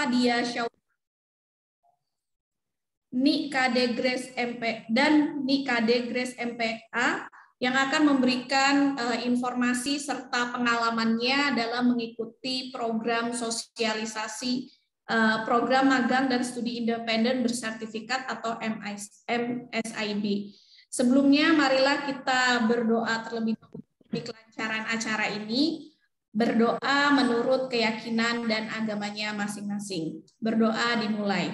Dia Syawal, Nikade Grace MP dan Nikade Grace MPA yang akan memberikan informasi serta pengalamannya dalam mengikuti program sosialisasi program magang dan studi independen bersertifikat atau MSIB. Sebelumnya marilah kita berdoa terlebih dahulu di kelancaran acara ini. Berdoa menurut keyakinan dan agamanya masing-masing. Berdoa dimulai.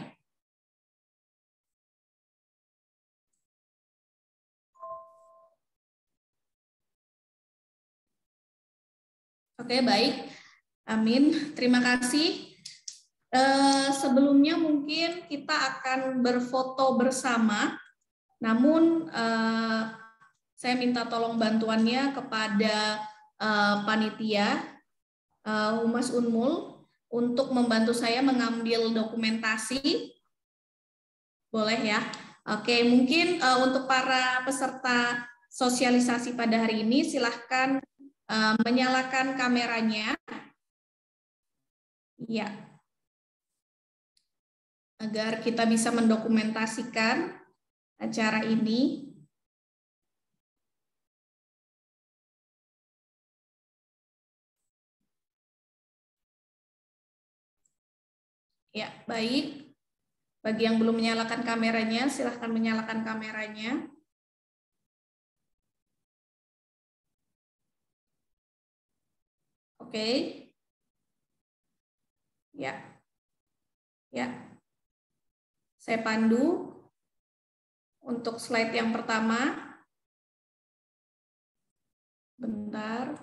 Oke, baik. Amin. Terima kasih. Sebelumnya mungkin kita akan berfoto bersama. Namun saya minta tolong bantuannya kepada panitia Humas Unmul untuk membantu saya mengambil dokumentasi. Boleh ya? Oke, mungkin untuk para peserta sosialisasi pada hari ini silahkan menyalakan kameranya. Ya. Agar kita bisa mendokumentasikan acara ini. Ya, baik. Bagi yang belum menyalakan kameranya, silahkan menyalakan kameranya. Oke. Ya. Ya. Saya pandu untuk slide yang pertama. Bentar.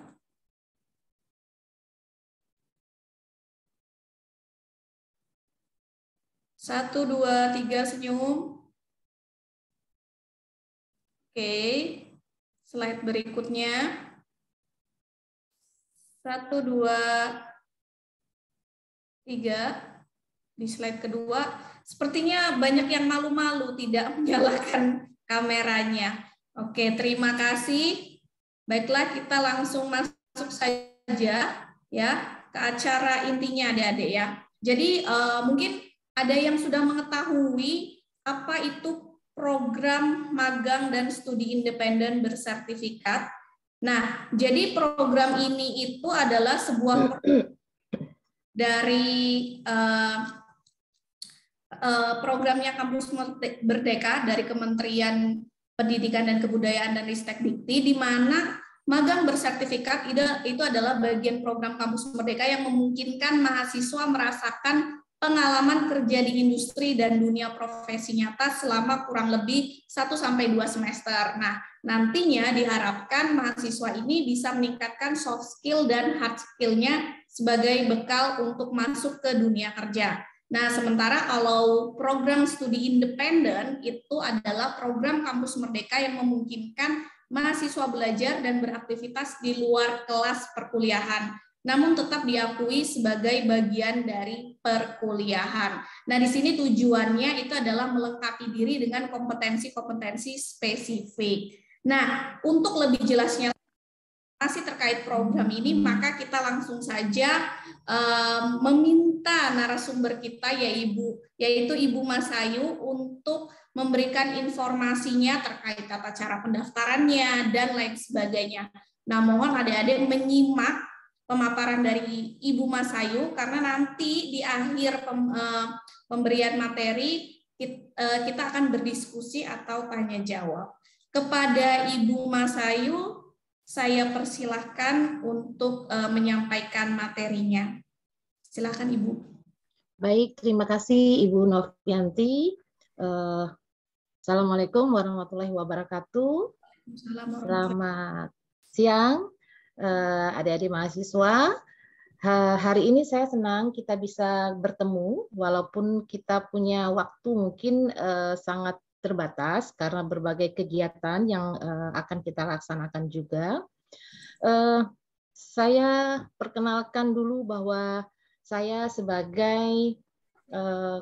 Satu, dua, tiga, senyum. Oke. Slide berikutnya. Satu, dua, tiga. Di slide kedua, sepertinya banyak yang malu-malu tidak menyalakan kameranya. Oke, terima kasih. Baiklah, kita langsung masuk saja ya ke acara intinya adik-adik ya. Jadi mungkin ada yang sudah mengetahui apa itu program magang dan studi independen bersertifikat. Nah, jadi program ini itu adalah sebuah dari programnya Kampus Merdeka dari Kementerian Pendidikan dan Kebudayaan dan Ristekdikti, di mana magang bersertifikat itu adalah bagian program Kampus Merdeka yang memungkinkan mahasiswa merasakan pengalaman kerja di industri dan dunia profesi nyata selama kurang lebih 1-2 semester. Nah, nantinya diharapkan mahasiswa ini bisa meningkatkan soft skill dan hard skill-nya sebagai bekal untuk masuk ke dunia kerja. Nah, sementara kalau program studi independen itu adalah program Kampus Merdeka yang memungkinkan mahasiswa belajar dan beraktivitas di luar kelas perkuliahan, namun tetap diakui sebagai bagian dari perkuliahan. Nah, di sini tujuannya itu adalah melengkapi diri dengan kompetensi-kompetensi spesifik. Nah, untuk lebih jelasnya masih terkait program ini, maka kita langsung saja meminta narasumber kita yaitu Ibu Masayu untuk memberikan informasinya terkait tata cara pendaftarannya dan lain sebagainya. Nah, mohon adik-adik menyimak pemaparan dari Ibu Masayu karena nanti di akhir pemberian materi kita akan berdiskusi atau tanya jawab. Kepada Ibu Masayu, saya persilahkan untuk menyampaikan materinya. Silakan Ibu. Baik, terima kasih Ibu Novianti. Assalamualaikum warahmatullahi wabarakatuh. Selamat siang adik-adik mahasiswa. Hari ini saya senang kita bisa bertemu walaupun kita punya waktu mungkin sangat terbatas karena berbagai kegiatan yang akan kita laksanakan juga. Saya perkenalkan dulu bahwa saya sebagai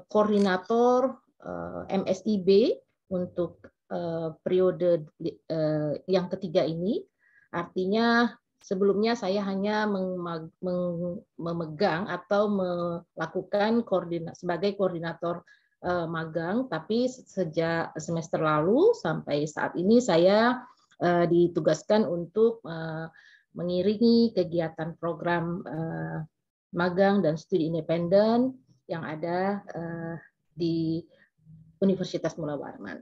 koordinator MSIB untuk periode yang ketiga ini. Artinya Sebelumnya saya hanya memegang atau melakukan sebagai koordinator magang, tapi sejak semester lalu sampai saat ini saya ditugaskan untuk mengiringi kegiatan program magang dan studi independen yang ada di Universitas Mula Warman.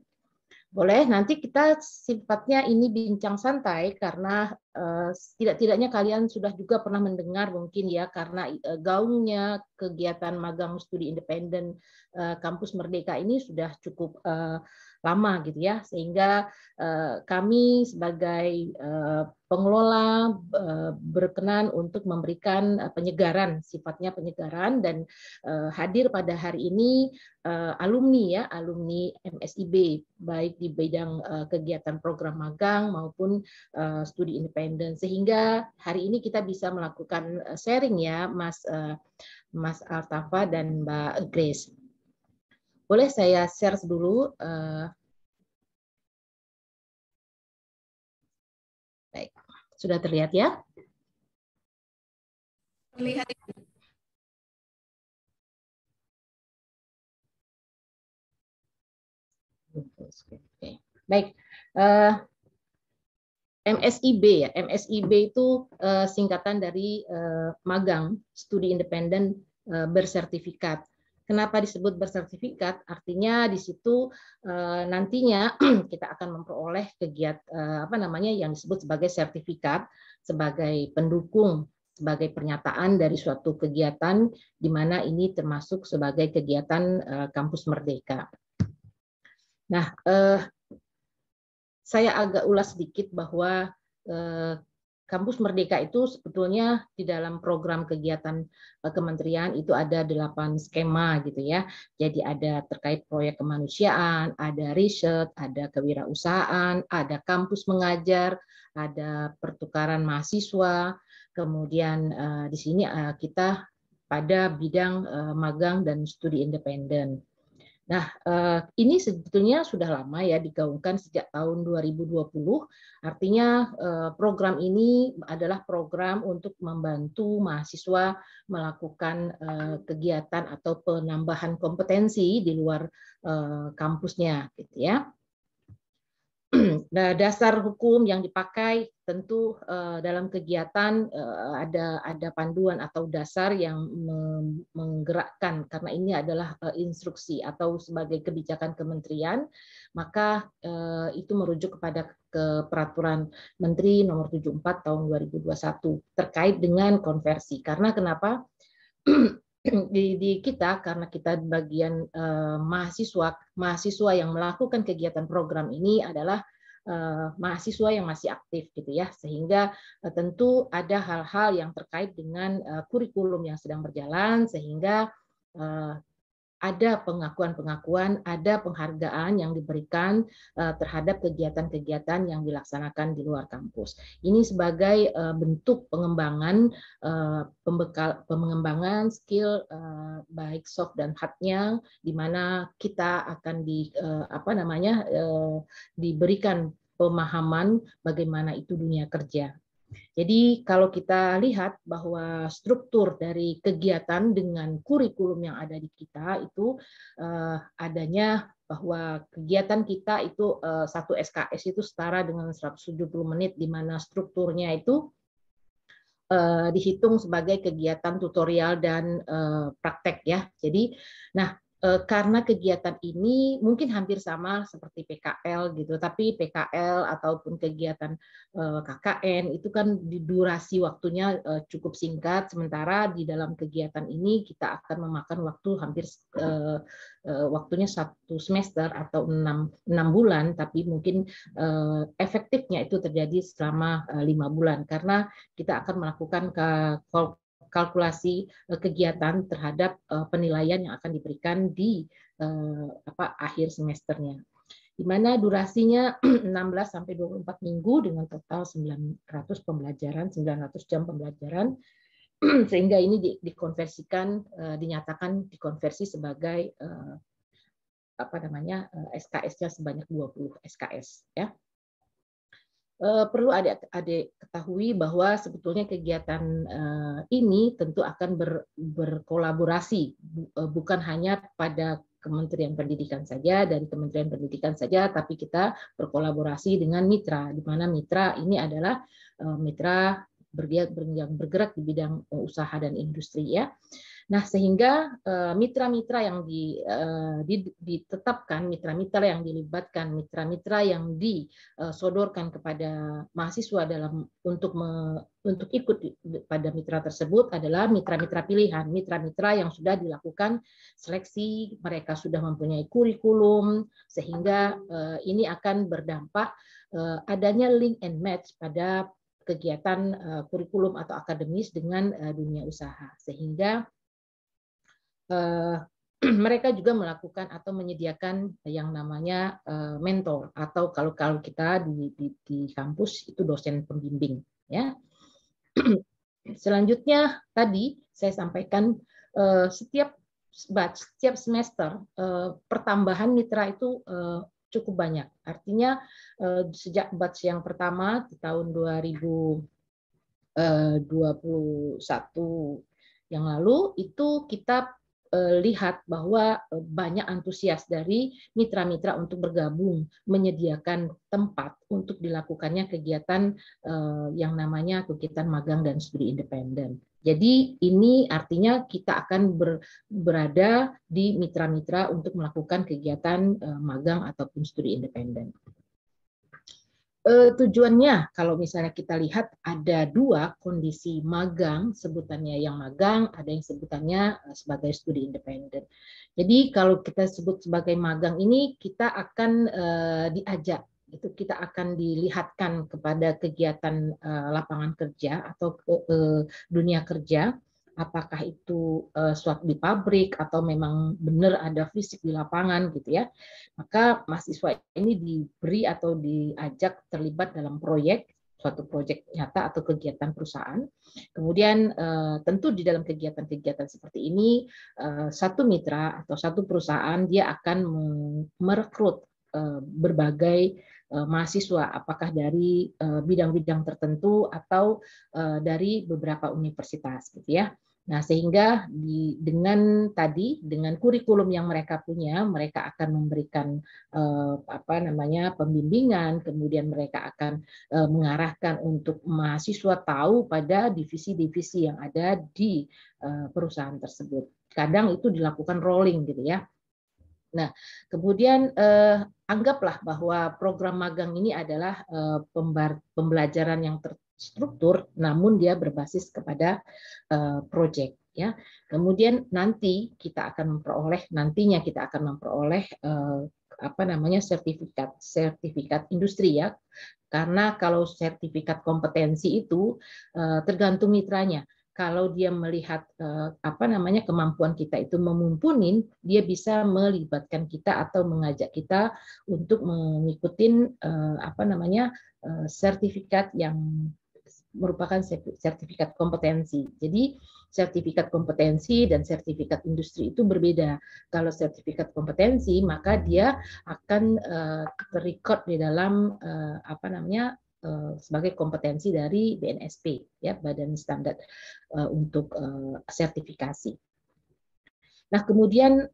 Boleh, nanti kita sifatnya ini bincang santai karena tidak-tidaknya kalian sudah juga pernah mendengar mungkin ya, karena gaungnya kegiatan magang studi independen Kampus Merdeka ini sudah cukup lama gitu ya, sehingga kami sebagai pengelola berkenan untuk memberikan penyegaran, sifatnya penyegaran, dan hadir pada hari ini alumni MSIB, baik di bidang kegiatan program magang maupun studi independen, sehingga hari ini kita bisa melakukan sharing ya, Mas Altafa dan Mbak Grace. Boleh saya share dulu. Baik, sudah terlihat ya? Terlihat. Oke. Baik, MSIB ya. MSIB itu singkatan dari magang studi independen bersertifikat. Kenapa disebut bersertifikat? Artinya di situ nantinya kita akan memperoleh kegiatan yang disebut sebagai sertifikat, sebagai pendukung, sebagai pernyataan dari suatu kegiatan di mana ini termasuk sebagai kegiatan Kampus Merdeka. Nah, saya agak ulas sedikit bahwa Kampus Merdeka itu sebetulnya di dalam program kegiatan kementerian itu ada 8 skema gitu ya. Jadi ada terkait proyek kemanusiaan, ada riset, ada kewirausahaan, ada kampus mengajar, ada pertukaran mahasiswa, kemudian di sini kita pada bidang magang dan studi independen. Nah, ini sebetulnya sudah lama ya digaungkan sejak tahun 2020. Artinya program ini adalah program untuk membantu mahasiswa melakukan kegiatan atau penambahan kompetensi di luar kampusnya, gitu ya. Nah, dasar hukum yang dipakai tentu dalam kegiatan ada panduan atau dasar yang menggerakkan, karena ini adalah instruksi atau sebagai kebijakan kementerian, maka itu merujuk kepada Peraturan Menteri Nomor 74 Tahun 2021 terkait dengan konversi. Karena kenapa? Di kita, karena kita bagian mahasiswa yang melakukan kegiatan program ini adalah mahasiswa yang masih aktif gitu ya, sehingga tentu ada hal-hal yang terkait dengan kurikulum yang sedang berjalan, sehingga ada pengakuan-pengakuan, ada penghargaan yang diberikan terhadap kegiatan-kegiatan yang dilaksanakan di luar kampus. Ini sebagai bentuk pengembangan pengembangan skill baik soft dan hardnya, di mana kita akan diberikan pemahaman bagaimana itu dunia kerja. Jadi kalau kita lihat bahwa struktur dari kegiatan dengan kurikulum yang ada di kita itu adanya bahwa kegiatan kita itu satu SKS itu setara dengan 170 menit, di mana strukturnya itu dihitung sebagai kegiatan tutorial dan praktek ya. Jadi, nah karena kegiatan ini mungkin hampir sama seperti PKL gitu, tapi PKL ataupun kegiatan KKN itu kan di durasi waktunya cukup singkat, sementara di dalam kegiatan ini kita akan memakan waktu hampir waktunya 1 semester atau 6 bulan, tapi mungkin efektifnya itu terjadi selama 5 bulan karena kita akan melakukan kalkulasi kegiatan terhadap penilaian yang akan diberikan di akhir semesternya, di mana durasinya 16 sampai 24 minggu dengan total 900 jam pembelajaran, sehingga ini dinyatakan dikonversi sebagai SKS-nya sebanyak 20 SKS ya. perlu adik-adik ketahui bahwa sebetulnya kegiatan ini tentu akan berkolaborasi, bukan hanya pada Kementerian Pendidikan saja, dari Kementerian Pendidikan saja, tapi kita berkolaborasi dengan mitra, di mana mitra ini adalah mitra yang bergerak di bidang usaha dan industri, ya. Nah, sehingga mitra-mitra yang ditetapkan, mitra-mitra yang dilibatkan, mitra-mitra yang disodorkan kepada mahasiswa untuk ikut pada mitra tersebut adalah mitra-mitra pilihan, mitra-mitra yang sudah dilakukan seleksi, mereka sudah mempunyai kurikulum, sehingga ini akan berdampak adanya link and match pada kegiatan kurikulum atau akademis dengan dunia usaha, sehingga mereka juga melakukan atau menyediakan yang namanya mentor, atau kalau kita di kampus itu dosen pembimbing, ya. Selanjutnya tadi saya sampaikan setiap semester pertambahan mitra itu cukup banyak. Artinya sejak batch yang pertama di tahun 2021 yang lalu itu kita lihat bahwa banyak antusias dari mitra-mitra untuk bergabung, menyediakan tempat untuk dilakukannya kegiatan yang namanya kegiatan magang dan studi independen. Jadi ini artinya kita akan berada di mitra-mitra untuk melakukan kegiatan magang ataupun studi independen. Tujuannya, kalau misalnya kita lihat ada dua kondisi magang, sebutannya yang magang, ada yang sebutannya sebagai studi independen. Jadi kalau kita sebut sebagai magang ini, kita akan diajak, kita akan dilihatkan kepada kegiatan lapangan kerja atau dunia kerja, apakah itu suatu di pabrik atau memang benar ada fisik di lapangan gitu, ya. Maka mahasiswa ini diberi atau diajak terlibat dalam suatu proyek nyata atau kegiatan perusahaan. Kemudian tentu di dalam kegiatan-kegiatan seperti ini satu mitra atau satu perusahaan dia akan merekrut berbagai mahasiswa, apakah dari bidang-bidang tertentu atau dari beberapa universitas, gitu, ya. Nah, sehingga dengan kurikulum yang mereka punya, mereka akan memberikan pembimbingan, kemudian mereka akan mengarahkan untuk mahasiswa tahu pada divisi-divisi yang ada di perusahaan tersebut. Kadang itu dilakukan rolling, gitu, ya. Nah, kemudian anggaplah bahwa program magang ini adalah pembelajaran yang terstruktur, namun dia berbasis kepada proyek, ya. Kemudian nantinya kita akan memperoleh sertifikat industri, ya. Karena kalau sertifikat kompetensi itu tergantung mitranya. Kalau dia melihat kemampuan kita itu memumpuni, dia bisa melibatkan kita atau mengajak kita untuk mengikuti sertifikat yang merupakan sertifikat kompetensi. Jadi sertifikat kompetensi dan sertifikat industri itu berbeda. Kalau sertifikat kompetensi maka dia akan terrecord di dalam sebagai kompetensi dari BNSP, ya, Badan Standar untuk sertifikasi. Nah, kemudian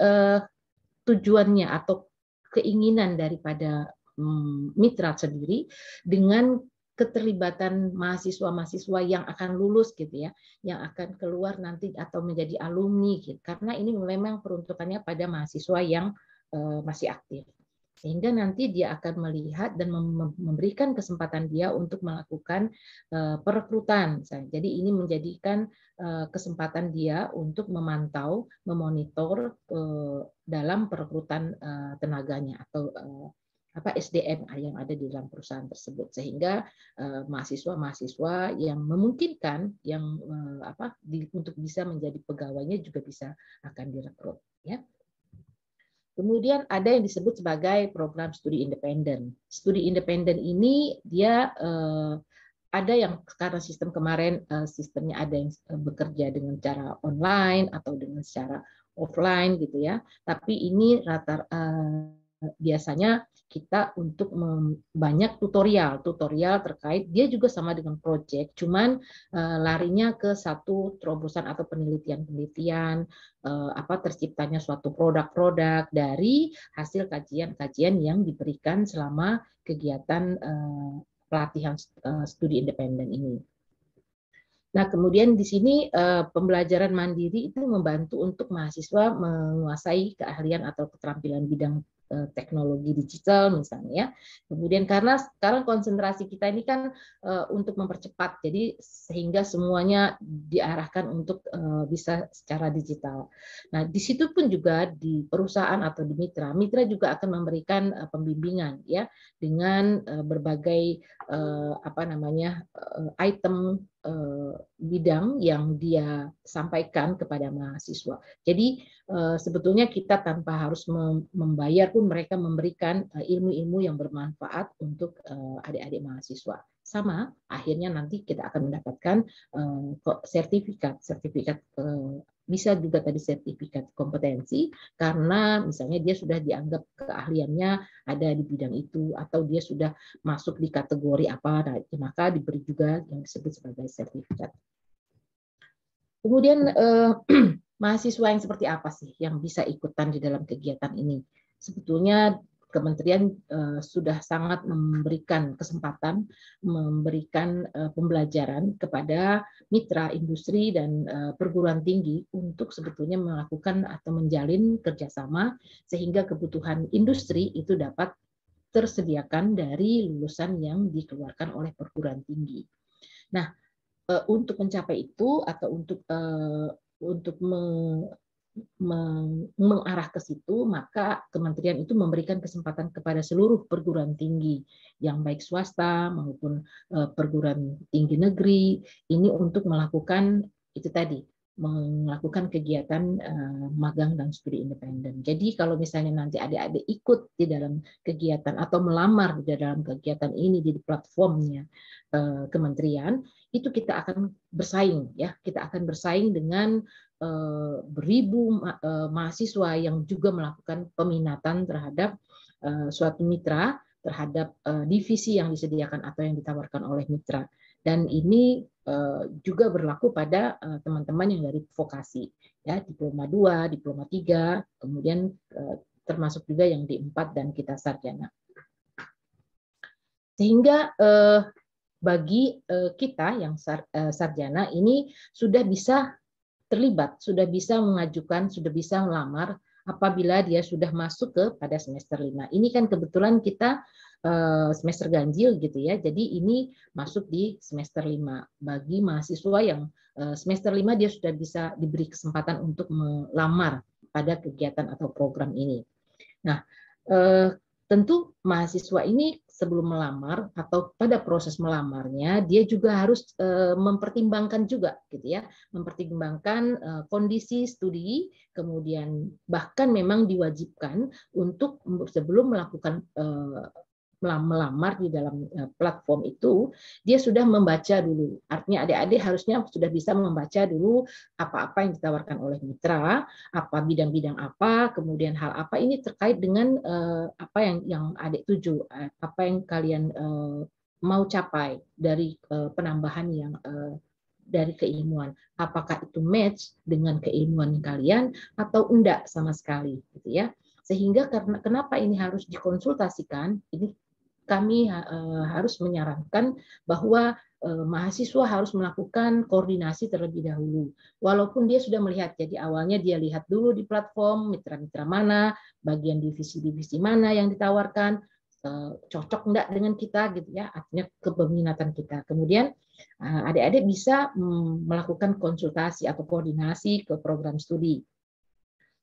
tujuannya atau keinginan daripada mitra sendiri dengan keterlibatan mahasiswa-mahasiswa yang akan lulus, gitu, ya, yang akan keluar nanti atau menjadi alumni, gitu. Karena ini memang peruntukannya pada mahasiswa yang masih aktif. Sehingga nanti dia akan melihat dan memberikan kesempatan dia untuk melakukan perekrutan. Jadi ini menjadikan kesempatan dia untuk memantau, memonitor dalam perekrutan tenaganya atau SDM yang ada di dalam perusahaan tersebut, sehingga mahasiswa-mahasiswa yang memungkinkan untuk bisa menjadi pegawainya juga bisa akan direkrut, ya. Kemudian ada yang disebut sebagai program studi independen. Studi independen ini dia ada yang karena sistem kemarin sistemnya ada yang bekerja dengan cara online atau dengan secara offline, gitu, ya. Tapi ini biasanya kita untuk banyak tutorial terkait, dia juga sama dengan project, cuman larinya ke satu terobosan atau penelitian terciptanya suatu produk-produk dari hasil kajian-kajian yang diberikan selama kegiatan pelatihan studi independen ini. Nah, kemudian di sini pembelajaran mandiri itu membantu untuk mahasiswa menguasai keahlian atau keterampilan bidang teknologi digital misalnya ya. Kemudian karena sekarang konsentrasi kita ini kan untuk mempercepat, jadi sehingga semuanya diarahkan untuk bisa secara digital. Nah, di situ pun juga di perusahaan atau di mitra juga akan memberikan pembimbingan ya dengan berbagai item bidang yang dia sampaikan kepada mahasiswa. Jadi sebetulnya kita tanpa harus membayar pun mereka memberikan ilmu-ilmu yang bermanfaat untuk adik-adik mahasiswa. Sama, akhirnya nanti kita akan mendapatkan sertifikat bisa juga tadi sertifikat kompetensi karena misalnya dia sudah dianggap keahliannya ada di bidang itu atau dia sudah masuk di kategori apa, maka diberi juga yang disebut sebagai sertifikat. Kemudian mahasiswa yang seperti apa sih yang bisa ikutan di dalam kegiatan ini? Sebetulnya Kementerian sudah sangat memberikan kesempatan, memberikan pembelajaran kepada mitra industri dan perguruan tinggi untuk sebetulnya melakukan atau menjalin kerjasama sehingga kebutuhan industri itu dapat tersediakan dari lulusan yang dikeluarkan oleh perguruan tinggi. Nah, untuk mencapai itu atau untuk mengarah ke situ, maka kementerian itu memberikan kesempatan kepada seluruh perguruan tinggi yang baik swasta maupun perguruan tinggi negeri ini untuk melakukan itu tadi, melakukan kegiatan magang dan studi independen. Jadi kalau misalnya nanti adik-adik ikut di dalam kegiatan atau melamar di dalam kegiatan ini di platformnya kementerian, itu kita akan bersaing ya, kita akan bersaing dengan beribu mahasiswa yang juga melakukan peminatan terhadap suatu mitra, terhadap divisi yang disediakan atau yang ditawarkan oleh mitra. Dan ini juga berlaku pada teman-teman yang dari vokasi, ya, diploma 2, diploma 3, kemudian termasuk juga yang D4 dan kita sarjana. Sehingga bagi kita yang sarjana ini sudah bisa terlibat, sudah bisa mengajukan, sudah bisa melamar apabila dia sudah masuk pada semester 5. Ini kan kebetulan kita semester ganjil gitu ya. Jadi ini masuk di semester 5. Bagi mahasiswa yang semester 5 dia sudah bisa diberi kesempatan untuk melamar pada kegiatan atau program ini. Nah, tentu mahasiswa ini sebelum melamar atau pada proses melamarnya dia juga harus mempertimbangkan juga gitu ya, mempertimbangkan kondisi studi, kemudian bahkan memang diwajibkan untuk sebelum melakukan melamar di dalam platform itu dia sudah membaca dulu. Artinya adik-adik harusnya sudah bisa membaca dulu apa-apa yang ditawarkan oleh mitra, apa bidang-bidang apa, kemudian hal apa ini terkait dengan apa yang adik tuju, apa yang kalian mau capai dari penambahan yang dari keilmuan. Apakah itu match dengan keilmuan kalian atau enggak sama sekali gitu ya. Sehingga karena kenapa ini harus dikonsultasikan, ini kami harus menyarankan bahwa mahasiswa harus melakukan koordinasi terlebih dahulu. Walaupun dia sudah melihat, jadi awalnya dia lihat dulu di platform mitra-mitra mana, bagian divisi-divisi mana yang ditawarkan, cocok enggak dengan kita gitu ya, artinya kepeminatan kita. Kemudian adik-adik bisa melakukan konsultasi atau koordinasi ke program studi.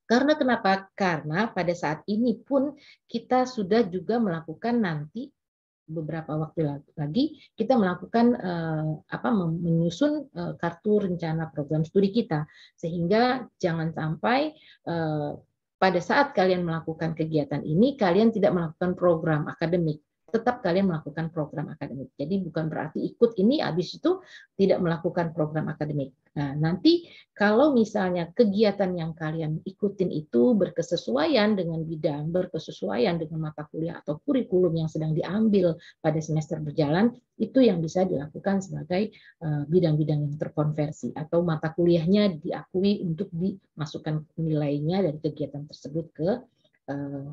Karena kenapa? Karena pada saat ini pun kita sudah juga melakukan nanti beberapa waktu lagi kita melakukan menyusun kartu rencana program studi kita, sehingga jangan sampai pada saat kalian melakukan kegiatan ini kalian tidak melakukan program akademik, tetap kalian melakukan program akademik. Jadi bukan berarti ikut ini habis itu tidak melakukan program akademik. Nah, nanti kalau misalnya kegiatan yang kalian ikutin itu berkesesuaian dengan bidang, berkesesuaian dengan mata kuliah atau kurikulum yang sedang diambil pada semester berjalan, itu yang bisa dilakukan sebagai bidang-bidang yang terkonversi atau mata kuliahnya diakui untuk dimasukkan nilainya dari kegiatan tersebut ke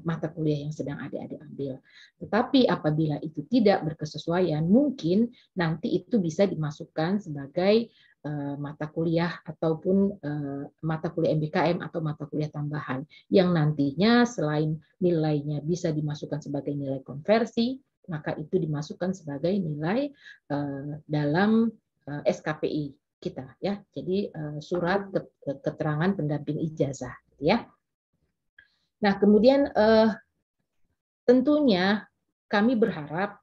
mata kuliah yang sedang adik-adik ambil. Tetapi apabila itu tidak berkesesuaian, mungkin nanti itu bisa dimasukkan sebagai mata kuliah ataupun mata kuliah MBKM atau mata kuliah tambahan yang nantinya selain nilainya bisa dimasukkan sebagai nilai konversi, maka itu dimasukkan sebagai nilai dalam SKPI kita ya. Jadi surat keterangan pendamping ijazah ya. Nah, kemudian tentunya kami berharap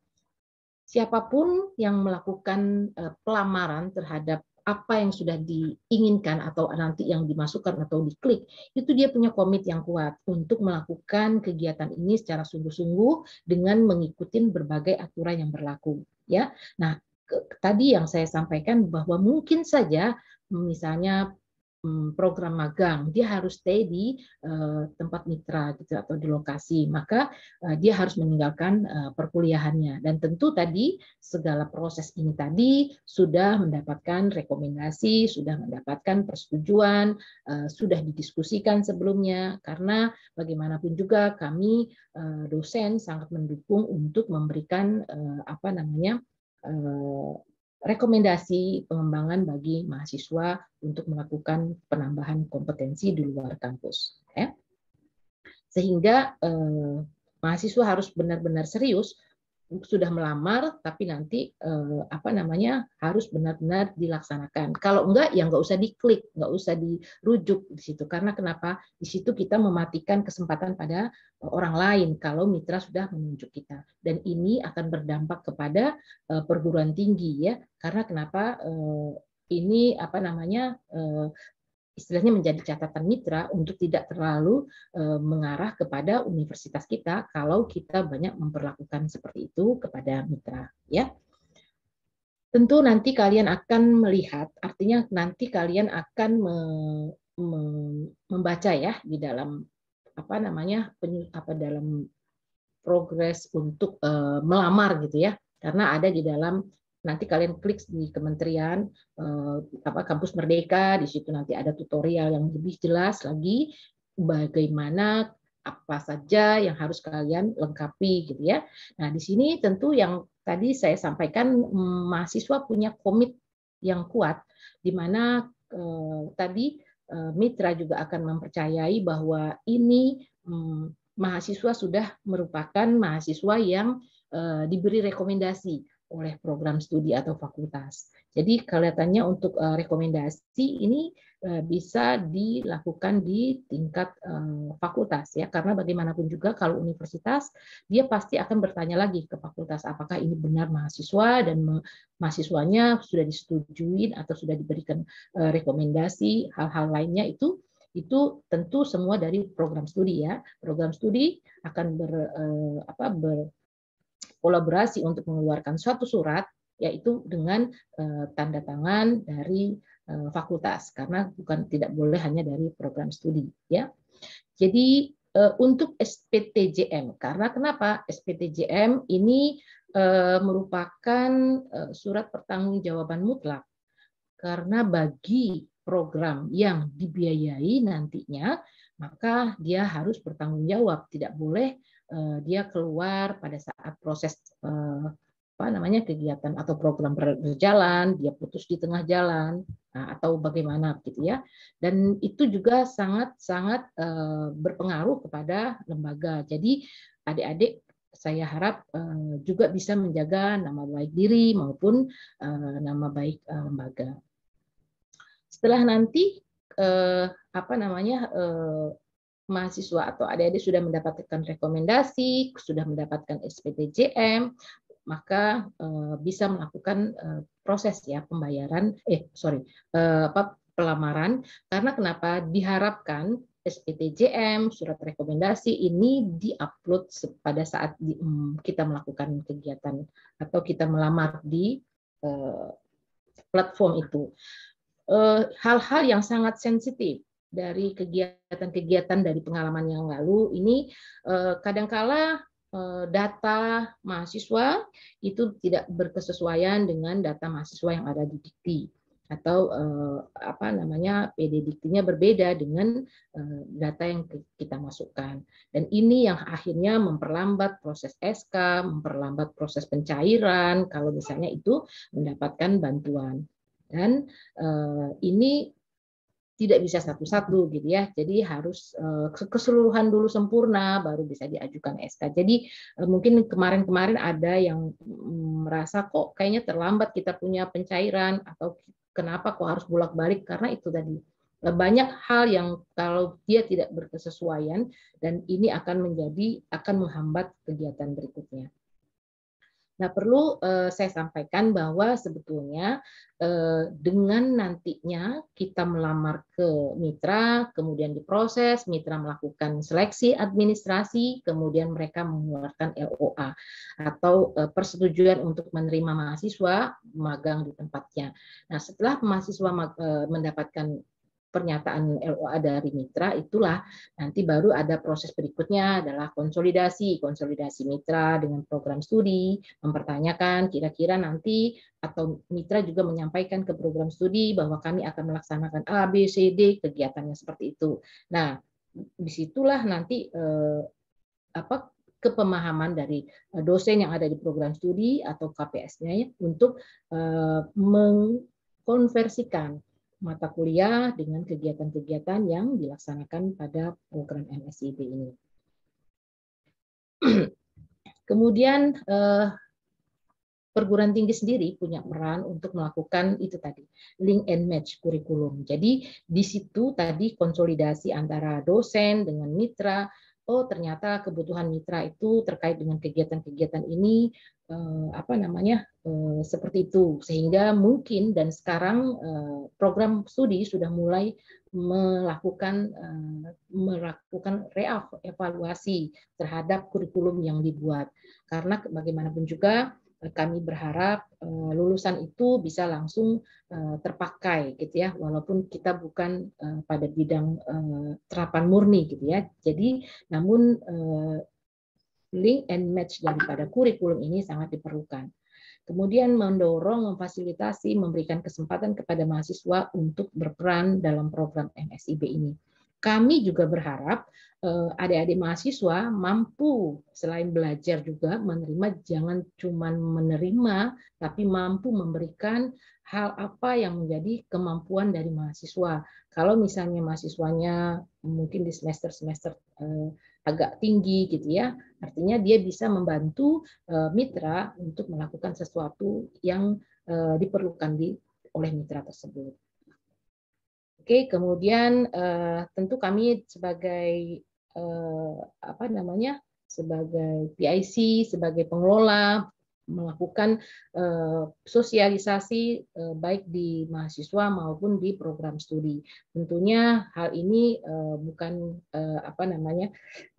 siapapun yang melakukan pelamaran terhadap apa yang sudah diinginkan atau nanti yang dimasukkan atau diklik, itu dia punya komit yang kuat untuk melakukan kegiatan ini secara sungguh-sungguh dengan mengikuti berbagai aturan yang berlaku. Ya, nah tadi yang saya sampaikan bahwa mungkin saja misalnya program magang, dia harus stay di tempat mitra gitu atau di lokasi, maka dia harus meninggalkan perkuliahannya. Dan tentu tadi segala proses ini tadi sudah mendapatkan rekomendasi, sudah mendapatkan persetujuan, sudah didiskusikan sebelumnya, karena bagaimanapun juga kami dosen sangat mendukung untuk memberikan rekomendasi pengembangan bagi mahasiswa untuk melakukan penambahan kompetensi di luar kampus. Ya. Sehingga mahasiswa harus benar-benar serius, sudah melamar, tapi nanti harus benar-benar dilaksanakan. Kalau enggak, ya nggak usah diklik, nggak usah dirujuk di situ. Karena kenapa? Di situ kita mematikan kesempatan pada orang lain kalau mitra sudah menunjuk kita. Dan ini akan berdampak kepada perguruan tinggi ya. Karena kenapa? Ini istilahnya menjadi catatan mitra untuk tidak terlalu mengarah kepada universitas kita kalau kita banyak memperlakukan seperti itu kepada mitra ya. Tentu nanti kalian akan melihat, artinya nanti kalian akan membaca ya di dalam dalam progres untuk melamar gitu ya. Karena ada di dalam, nanti kalian klik di kementerian Kampus Merdeka, di situ nanti ada tutorial yang lebih jelas lagi bagaimana apa saja yang harus kalian lengkapi gitu ya. Nah, di sini tentu yang tadi saya sampaikan, mahasiswa punya komit yang kuat di mana tadi mitra juga akan mempercayai bahwa ini mahasiswa sudah merupakan mahasiswa yang diberi rekomendasi oleh program studi atau fakultas. Jadi kelihatannya untuk rekomendasi ini bisa dilakukan di tingkat fakultas ya, karena bagaimanapun juga kalau universitas dia pasti akan bertanya lagi ke fakultas apakah ini benar mahasiswa dan mahasiswanya sudah disetujui atau sudah diberikan rekomendasi hal-hal lainnya, itu tentu semua dari program studi ya. Program studi akan berkolaborasi untuk mengeluarkan suatu surat, yaitu dengan tanda tangan dari fakultas, karena tidak boleh hanya dari program studi ya. Jadi untuk SPTJM, karena kenapa? SPTJM ini merupakan surat pertanggungjawaban mutlak, karena bagi program yang dibiayai nantinya, maka dia harus bertanggung jawab. Tidak boleh dia keluar pada saat proses kegiatan atau program berjalan, dia putus di tengah jalan, atau bagaimana gitu ya. Dan itu juga sangat berpengaruh kepada lembaga. Jadi adik-adik saya harap juga bisa menjaga nama baik diri maupun nama baik lembaga. Setelah nanti mahasiswa atau adik-adik sudah mendapatkan rekomendasi, sudah mendapatkan SPTJM, maka bisa melakukan proses ya pelamaran. Karena kenapa? Diharapkan SPTJM, surat rekomendasi ini diupload pada saat kita melakukan kegiatan atau kita melamar di platform itu. Hal-hal yang sangat sensitif dari kegiatan-kegiatan dari pengalaman yang lalu ini kadangkala data mahasiswa itu tidak berkesesuaian dengan data mahasiswa yang ada di Dikti, atau PD Diktinya berbeda dengan data yang kita masukkan, dan ini yang akhirnya memperlambat proses SK, memperlambat proses pencairan kalau misalnya itu mendapatkan bantuan, dan ini tidak bisa satu-satu gitu ya, jadi harus keseluruhan dulu sempurna baru bisa diajukan SK. Jadi mungkin kemarin-kemarin ada yang merasa kok kayaknya terlambat kita punya pencairan, atau kenapa kok harus bolak-balik, karena itu tadi banyak hal yang kalau dia tidak berkesesuaian, dan ini akan menghambat kegiatan berikutnya. Nah, perlu saya sampaikan bahwa sebetulnya dengan nantinya kita melamar ke mitra, kemudian diproses, mitra melakukan seleksi administrasi, kemudian mereka mengeluarkan LOA atau persetujuan untuk menerima mahasiswa magang di tempatnya. Nah, setelah mahasiswa mendapatkan pernyataan LOA dari mitra, itulah nanti baru ada proses berikutnya adalah konsolidasi mitra dengan program studi, mempertanyakan kira-kira nanti, atau mitra juga menyampaikan ke program studi bahwa kami akan melaksanakan A, B, C, D, kegiatannya seperti itu. Nah, disitulah nanti kepemahaman dari dosen yang ada di program studi atau KPS-nya untuk mengkonversikan mata kuliah dengan kegiatan-kegiatan yang dilaksanakan pada program MSIB ini. Kemudian perguruan tinggi sendiri punya peran untuk melakukan itu tadi, link and match kurikulum. Jadi di situ tadi konsolidasi antara dosen dengan mitra. Oh, ternyata kebutuhan mitra itu terkait dengan kegiatan-kegiatan ini seperti itu, sehingga mungkin dan sekarang program studi sudah mulai melakukan reevaluasi terhadap kurikulum yang dibuat, karena bagaimanapun juga kami berharap lulusan itu bisa langsung terpakai gitu ya, walaupun kita bukan pada bidang terapan murni gitu ya. Jadi namun link and match daripada kurikulum ini sangat diperlukan. Kemudian mendorong, memfasilitasi, memberikan kesempatan kepada mahasiswa untuk berperan dalam program MSIB ini. Kami juga berharap adik-adik mahasiswa mampu selain belajar juga menerima, jangan cuma menerima, tapi mampu memberikan hal apa yang menjadi kemampuan dari mahasiswa. Kalau misalnya mahasiswanya mungkin di semester-semester agak tinggi gitu ya, artinya dia bisa membantu mitra untuk melakukan sesuatu yang diperlukan oleh mitra tersebut. Oke, kemudian tentu kami sebagai sebagai PIC, sebagai pengelola melakukan sosialisasi baik di mahasiswa maupun di program studi. Tentunya hal ini bukan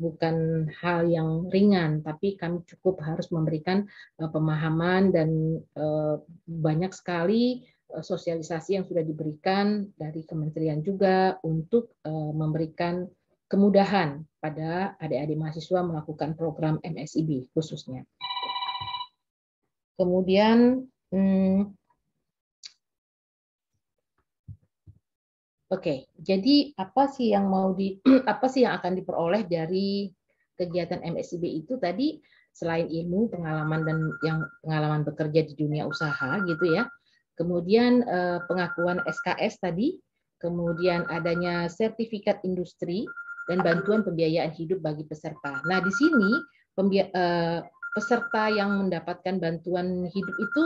bukan hal yang ringan, tapi kami cukup harus memberikan pemahaman, dan banyak sekali sosialisasi yang sudah diberikan dari kementerian juga untuk memberikan kemudahan pada adik-adik mahasiswa melakukan program MSIB khususnya. Kemudian jadi apa sih yang akan diperoleh dari kegiatan MSIB itu tadi, selain ilmu, pengalaman, dan yang pengalaman bekerja di dunia usaha gitu ya. Kemudian pengakuan SKS tadi, kemudian adanya sertifikat industri, dan bantuan pembiayaan hidup bagi peserta. Nah, di sini peserta yang mendapatkan bantuan hidup itu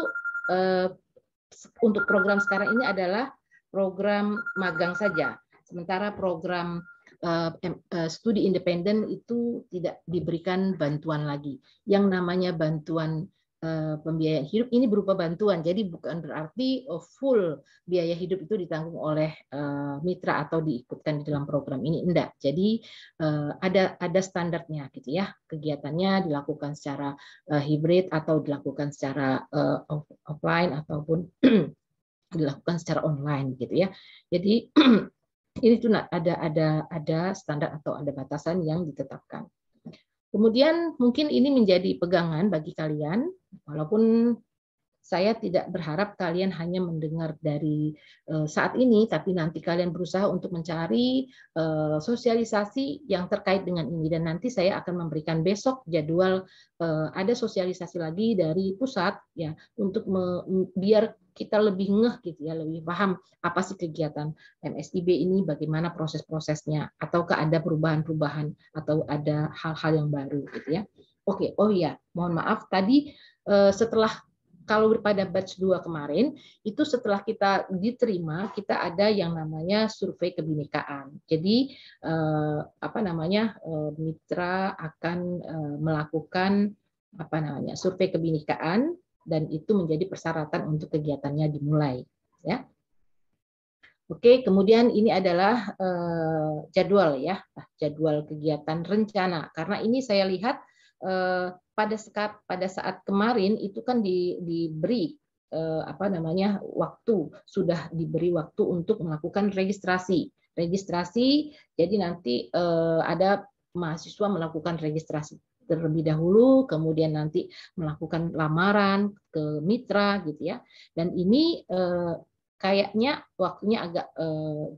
untuk program sekarang ini adalah program magang saja. Sementara program studi independen itu tidak diberikan bantuan lagi. Yang namanya bantuan pembiayaan hidup ini berupa bantuan. Jadi bukan berarti full biaya hidup itu ditanggung oleh mitra atau diikutkan di dalam program ini, enggak. Jadi ada standarnya gitu ya. Kegiatannya dilakukan secara hibrid atau dilakukan secara offline ataupun dilakukan secara online gitu ya. Jadi ini tuh ada standar atau ada batasan yang ditetapkan. Kemudian mungkin ini menjadi pegangan bagi kalian, walaupun saya tidak berharap kalian hanya mendengar dari saat ini, tapi nanti kalian berusaha untuk mencari sosialisasi yang terkait dengan ini. Dan nanti saya akan memberikan besok jadwal ada sosialisasi lagi dari pusat ya untuk biar kita lebih ngeh gitu ya, lebih paham apa sih kegiatan MSIB ini, bagaimana proses-prosesnya, ataukah ada perubahan-perubahan atau ada hal-hal yang baru gitu ya. Oke, oh iya, mohon maaf tadi setelah kalau pada batch 2 kemarin, itu setelah kita diterima, kita ada yang namanya survei kebinekaan. Jadi mitra akan melakukan survei kebinekaan dan itu menjadi persyaratan untuk kegiatannya dimulai. Ya. Oke, kemudian ini adalah jadwal ya, jadwal kegiatan rencana. Karena ini saya lihat pada saat kemarin itu kan diberi sudah diberi waktu untuk melakukan registrasi. Jadi nanti ada mahasiswa melakukan registrasi terlebih dahulu, kemudian nanti melakukan lamaran ke mitra gitu ya. Dan ini kayaknya waktunya agak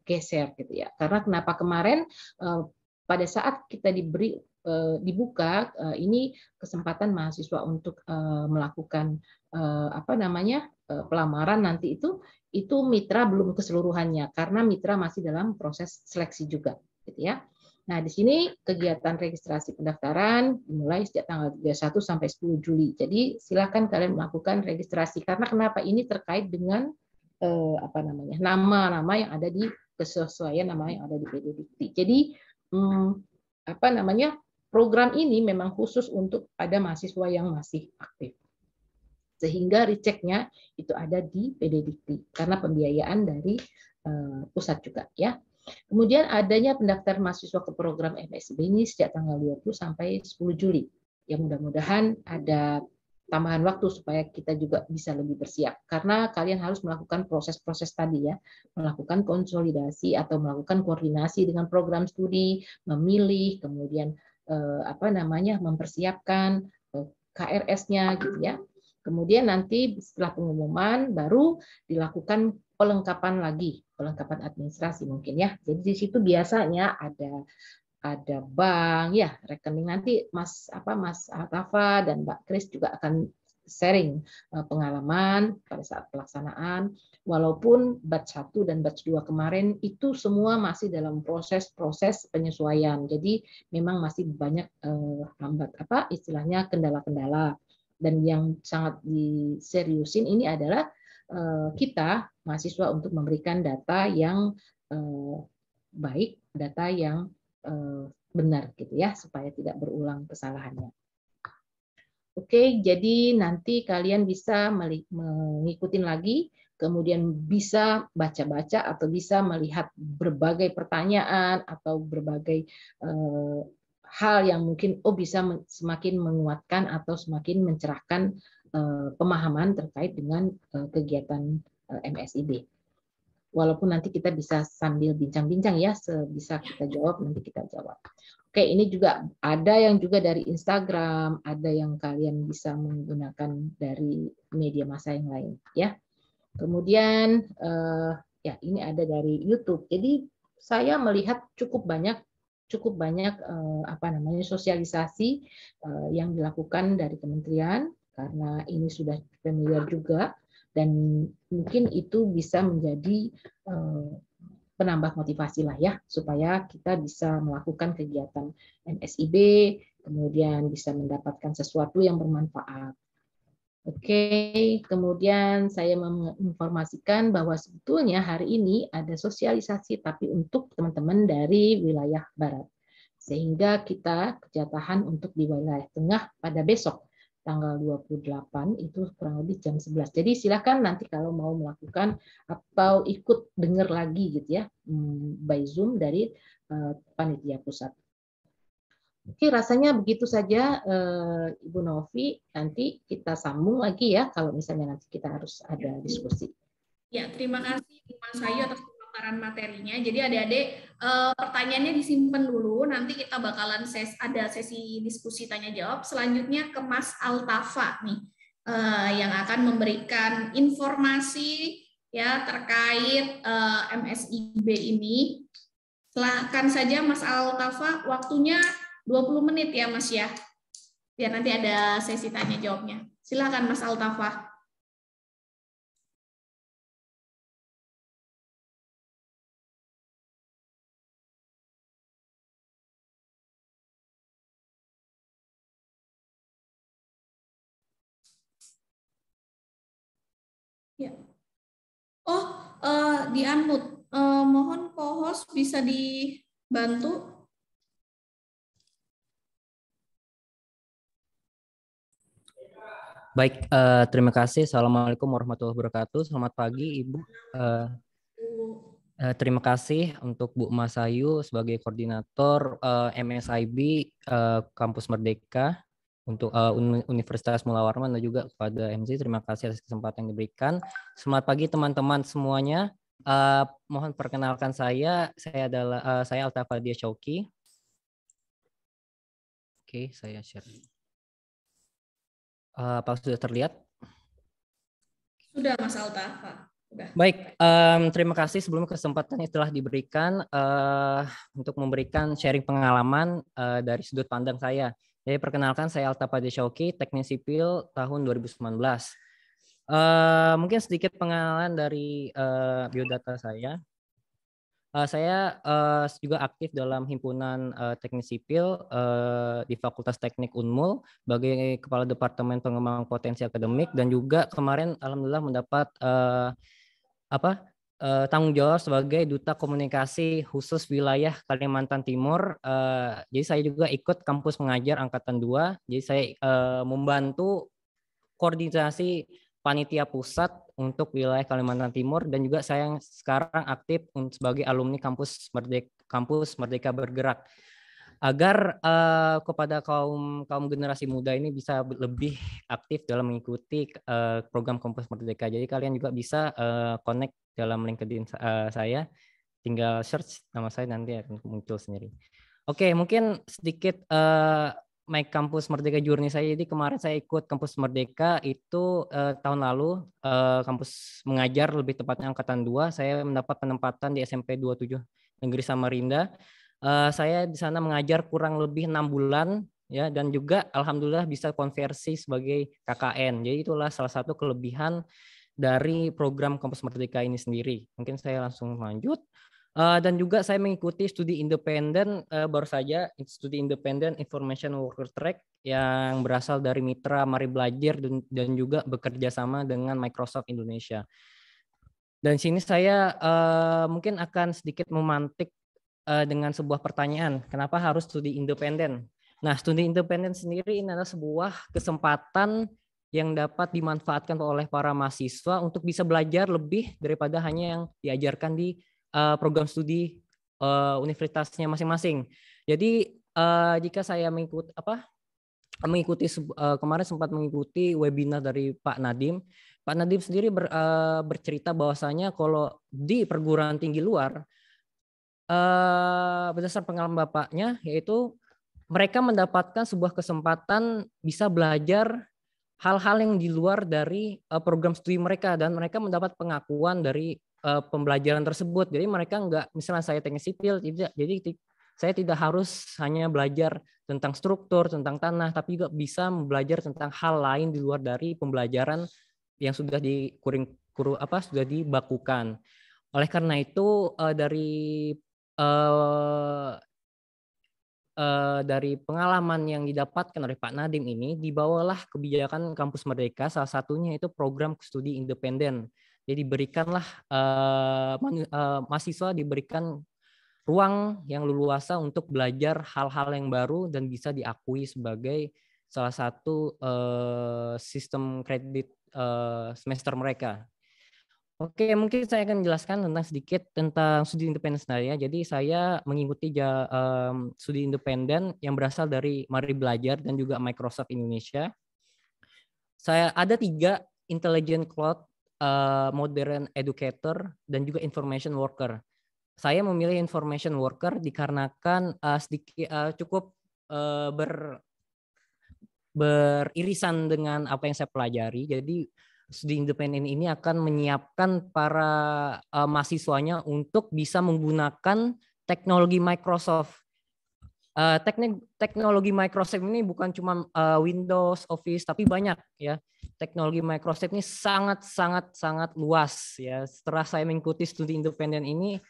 geser gitu ya. Karena kenapa kemarin pada saat kita dibuka ini kesempatan mahasiswa untuk melakukan pelamaran nanti itu mitra belum keseluruhannya karena mitra masih dalam proses seleksi juga gitu ya. Nah, di sini kegiatan registrasi pendaftaran dimulai sejak tanggal 31 sampai 10 Juli. Jadi silakan kalian melakukan registrasi karena kenapa ini terkait dengan nama-nama yang ada di kesesuaian nama yang ada di PDDikti. Jadi program ini memang khusus untuk pada mahasiswa yang masih aktif. Sehingga rechecknya itu ada di PDDikti karena pembiayaan dari pusat juga ya. Kemudian adanya pendaftar mahasiswa ke program MSIB ini sejak tanggal 20 sampai 10 Juli. Ya mudah-mudahan ada tambahan waktu supaya kita juga bisa lebih bersiap. Karena kalian harus melakukan proses-proses tadi ya, melakukan konsolidasi atau melakukan koordinasi dengan program studi, memilih, kemudian mempersiapkan KRS-nya gitu ya. Kemudian nanti setelah pengumuman baru dilakukan pelengkapan administrasi mungkin ya. Jadi di situ biasanya ada bank ya, rekening. Nanti Mas Altafa dan Mbak Kris juga akan sharing pengalaman pada saat pelaksanaan. Walaupun batch 1 dan batch 2 kemarin itu semua masih dalam proses penyesuaian. Jadi memang masih banyak kendala-kendala. Dan yang sangat diseriusin ini adalah kita mahasiswa untuk memberikan data yang baik, data yang benar gitu ya, supaya tidak berulang kesalahannya. Oke, jadi nanti kalian bisa mengikuti lagi, kemudian bisa baca-baca atau bisa melihat berbagai pertanyaan atau berbagai hal yang mungkin bisa semakin menguatkan atau semakin mencerahkan pemahaman terkait dengan kegiatan MSIB. Walaupun nanti kita bisa sambil bincang-bincang ya, sebisa kita jawab nanti kita jawab. Oke, ini juga ada yang juga dari Instagram, ada yang kalian bisa menggunakan dari media massa yang lain ya. Kemudian ya ini ada dari YouTube. Jadi saya melihat cukup banyak sosialisasi yang dilakukan dari kementerian karena ini sudah familiar juga dan mungkin itu bisa menjadi penambah motivasi lah ya supaya kita bisa melakukan kegiatan MSIB kemudian bisa mendapatkan sesuatu yang bermanfaat. Oke, kemudian saya menginformasikan bahwa sebetulnya hari ini ada sosialisasi tapi untuk teman-teman dari wilayah barat. Sehingga kita kejatahan untuk di wilayah tengah pada besok tanggal 28 itu kurang lebih jam 11. Jadi silakan nanti kalau mau melakukan atau ikut dengar lagi gitu ya by Zoom dari panitia pusat. Oke, rasanya begitu saja Ibu Novi. Nanti kita sambung lagi ya kalau misalnya nanti kita harus ada diskusi. Ya, terima kasih Mas Ayu atas pemaparan materinya. Jadi adik-adik pertanyaannya disimpan dulu. Nanti kita bakalan ada sesi diskusi tanya jawab. Selanjutnya ke Mas Altafa nih yang akan memberikan informasi ya terkait MSIB ini. Silakan saja Mas Altafa, waktunya 20 menit ya Mas ya. Biar nanti ada sesi tanya jawabnya. Silakan Mas Altafa. Ya. Oh, di-unmute. Mohon co-host bisa dibantu. Baik, terima kasih. Assalamualaikum warahmatullahi wabarakatuh. Selamat pagi, Ibu. Terima kasih untuk Bu Mas Ayu sebagai koordinator MSIB Kampus Merdeka untuk Universitas Mula Warman, dan juga kepada MC. Terima kasih atas kesempatan yang diberikan. Selamat pagi teman-teman semuanya. Mohon perkenalkan saya adalah saya Altafa Dia Syauqi. Oke, saya share. Apa sudah terlihat? Sudah, Mas Altafa. Sudah. Baik, terima kasih sebelum kesempatan yang telah diberikan untuk memberikan sharing pengalaman dari sudut pandang saya. Jadi perkenalkan, saya Altafa Dia Syauqi, Teknik Sipil tahun 2019. Mungkin sedikit pengenalan dari biodata saya. Saya juga aktif dalam himpunan teknik sipil di Fakultas Teknik Unmul sebagai Kepala Departemen Pengembangan Potensi Akademik, dan juga kemarin alhamdulillah mendapat tanggung jawab sebagai Duta Komunikasi Khusus Wilayah Kalimantan Timur. Jadi saya juga ikut kampus mengajar Angkatan 2. Jadi saya membantu koordinasi panitia pusat untuk wilayah Kalimantan Timur, dan juga saya sekarang aktif sebagai alumni Kampus Merdeka Bergerak, agar kepada kaum generasi muda ini bisa lebih aktif dalam mengikuti program Kampus Merdeka. Jadi kalian juga bisa connect dalam LinkedIn saya, tinggal search nama saya, nanti akan muncul sendiri. Oke, mungkin sedikit My Kampus Merdeka Journey saya. Jadi kemarin saya ikut Kampus Merdeka itu tahun lalu, kampus mengajar, lebih tepatnya Angkatan 2. Saya mendapat penempatan di SMP 27 Negeri Samarinda. Saya di sana mengajar kurang lebih 6 bulan ya, dan juga alhamdulillah bisa konversi sebagai KKN. Jadi itulah salah satu kelebihan dari program Kampus Merdeka ini sendiri. Mungkin saya langsung lanjut. Dan juga saya mengikuti studi independen baru saja, studi independen Information Worker Track yang berasal dari mitra Mari Belajar dan juga bekerja sama dengan Microsoft Indonesia. Dan sini saya mungkin akan sedikit memantik dengan sebuah pertanyaan, kenapa harus studi independen? Nah, studi independen sendiri ini adalah sebuah kesempatan yang dapat dimanfaatkan oleh para mahasiswa untuk bisa belajar lebih daripada hanya yang diajarkan di program studi universitasnya masing-masing. Jadi jika saya mengikuti kemarin sempat mengikuti webinar dari Pak Nadiem. Pak Nadiem sendiri bercerita bahwasanya kalau di perguruan tinggi luar, berdasarkan pengalaman Bapaknya, yaitu mereka mendapatkan sebuah kesempatan bisa belajar hal-hal yang di luar dari program studi mereka, dan mereka mendapat pengakuan dari pembelajaran tersebut. Jadi mereka nggak, misalnya saya teknik sipil, jadi saya tidak harus hanya belajar tentang struktur, tentang tanah, tapi juga bisa belajar tentang hal lain di luar dari pembelajaran yang sudah sudah dibakukan. Oleh karena itu dari pengalaman yang didapatkan oleh Pak Nadiem ini, dibawalah kebijakan Kampus Merdeka, salah satunya itu program studi independen. Jadi diberikanlah mahasiswa diberikan ruang yang leluasa untuk belajar hal-hal yang baru dan bisa diakui sebagai salah satu sistem kredit semester mereka. Oke, mungkin saya akan jelaskan sedikit tentang studi independen saya. Jadi saya mengikuti studi independen yang berasal dari Mari Belajar dan juga Microsoft Indonesia. Saya ada 3, Intelligent Cloud, Modern Educator, dan juga Information Worker. Saya memilih Information Worker dikarenakan cukup beririsan dengan apa yang saya pelajari. Jadi studi independen ini akan menyiapkan para mahasiswanya untuk bisa menggunakan teknologi Microsoft. Teknologi Microsoft ini bukan cuma Windows, Office, tapi banyak ya. Teknologi Microsoft ini sangat luas ya. Setelah saya mengikuti studi independen ini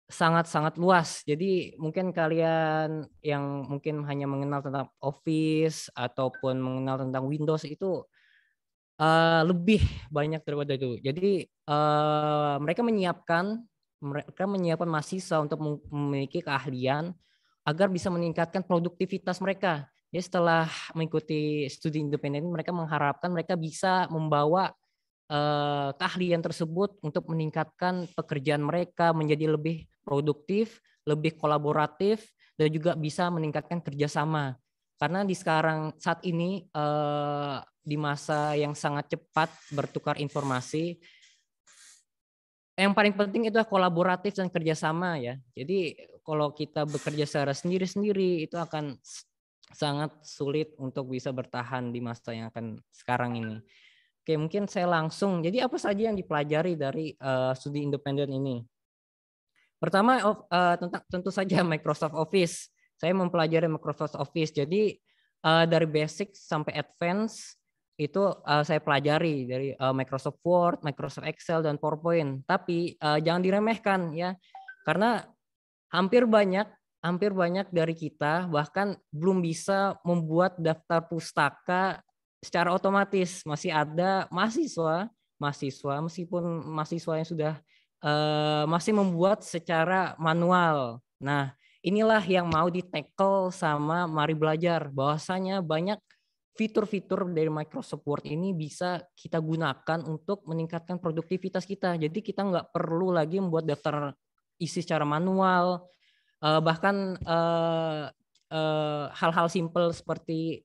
sangat luas. Jadi mungkin kalian yang mungkin hanya mengenal tentang Office ataupun mengenal tentang Windows itu lebih banyak daripada itu. Jadi mereka menyiapkan mahasiswa untuk memiliki keahlian agar bisa meningkatkan produktivitas mereka. Jadi setelah mengikuti studi independen, mereka mengharapkan mereka bisa membawa keahlian tersebut untuk meningkatkan pekerjaan mereka menjadi lebih produktif, lebih kolaboratif, dan juga bisa meningkatkan kerjasama. Karena saat ini di masa yang sangat cepat bertukar informasi, yang paling penting itu kolaboratif dan kerjasama ya. Jadi kalau kita bekerja secara sendiri-sendiri itu akan sangat sulit untuk bisa bertahan di masa yang akan sekarang ini. Oke, mungkin saya langsung. Jadi apa saja yang dipelajari dari studi independen ini? Pertama, tentu saja Microsoft Office. Saya mempelajari Microsoft Office. Jadi dari basic sampai advance itu saya pelajari dari Microsoft Word, Microsoft Excel, dan PowerPoint. Tapi jangan diremehkan ya, karena hampir banyak dari kita bahkan belum bisa membuat daftar pustaka secara otomatis. Masih ada mahasiswa meskipun mahasiswa yang sudah masih membuat secara manual. Nah, inilah yang mau di-tackle sama Mari Belajar. Bahwasanya banyak fitur-fitur dari Microsoft Word ini bisa kita gunakan untuk meningkatkan produktivitas kita. Jadi kita nggak perlu lagi membuat daftar isi secara manual. Bahkan hal-hal simpel seperti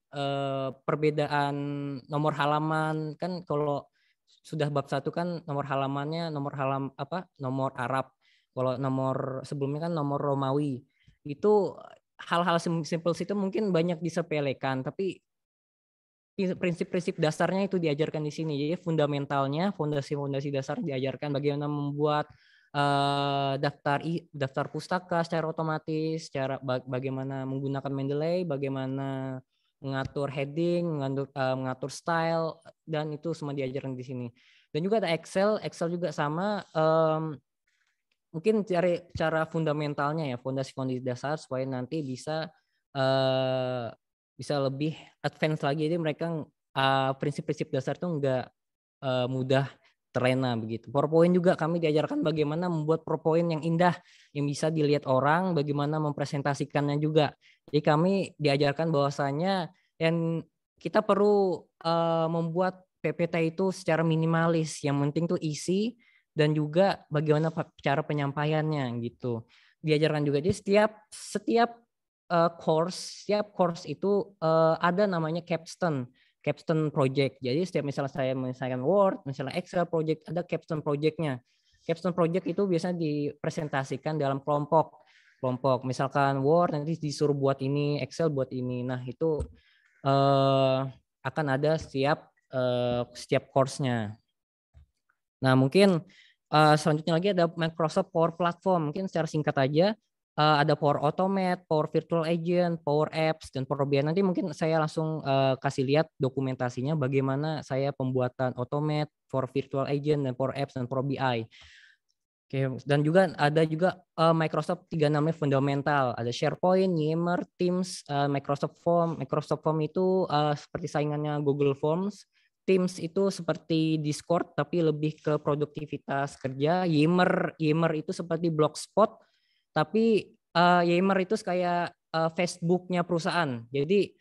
perbedaan nomor halaman, kan kalau sudah bab 1 kan nomor halamannya nomor Arab. Kalau nomor sebelumnya kan nomor Romawi. Itu hal-hal simpel itu mungkin banyak disepelekan, tapi prinsip-prinsip dasarnya itu diajarkan di sini. Jadi fundamentalnya, fondasi dasar diajarkan bagaimana membuat daftar pustaka secara otomatis, bagaimana menggunakan Mendeley, bagaimana mengatur heading, mengatur style, dan itu semua diajarkan di sini. Dan juga ada Excel juga sama. Mungkin cari cara fundamentalnya ya, fondasi dasar supaya nanti bisa lebih advance lagi. Jadi mereka prinsip-prinsip dasar itu enggak mudah terlena begitu. PowerPoint juga kami diajarkan bagaimana membuat PowerPoint yang indah, yang bisa dilihat orang, bagaimana mempresentasikannya juga. Jadi kami diajarkan bahwasanya yang kita perlu membuat PPT itu secara minimalis. Yang penting tuh isi dan juga bagaimana cara penyampaiannya gitu. Diajarkan juga. Jadi setiap course itu ada namanya capstone project. Jadi setiap misalnya saya menyelesaikan Word, misalnya Excel project, ada capstone projectnya. Capstone project itu biasanya dipresentasikan dalam kelompok. Misalkan Word nanti disuruh buat ini, Excel buat ini. Nah itu akan ada setiap course-nya. Nah mungkin selanjutnya lagi ada Microsoft Power Platform. Mungkin secara singkat aja. Ada Power Automate, Power Virtual Agent, Power Apps, dan Power BI. Nanti mungkin saya langsung kasih lihat dokumentasinya bagaimana saya pembuatan Automate, Power Virtual Agent, dan Power Apps, dan Power BI. Oke, dan juga ada Microsoft 3 namanya fundamental. Ada SharePoint, Yammer, Teams, Microsoft Form. Microsoft Form itu seperti saingannya Google Forms. Teams itu seperti Discord tapi lebih ke produktivitas kerja. Yammer itu seperti Blogspot. Tapi Yammer itu kayak Facebooknya perusahaan. Jadi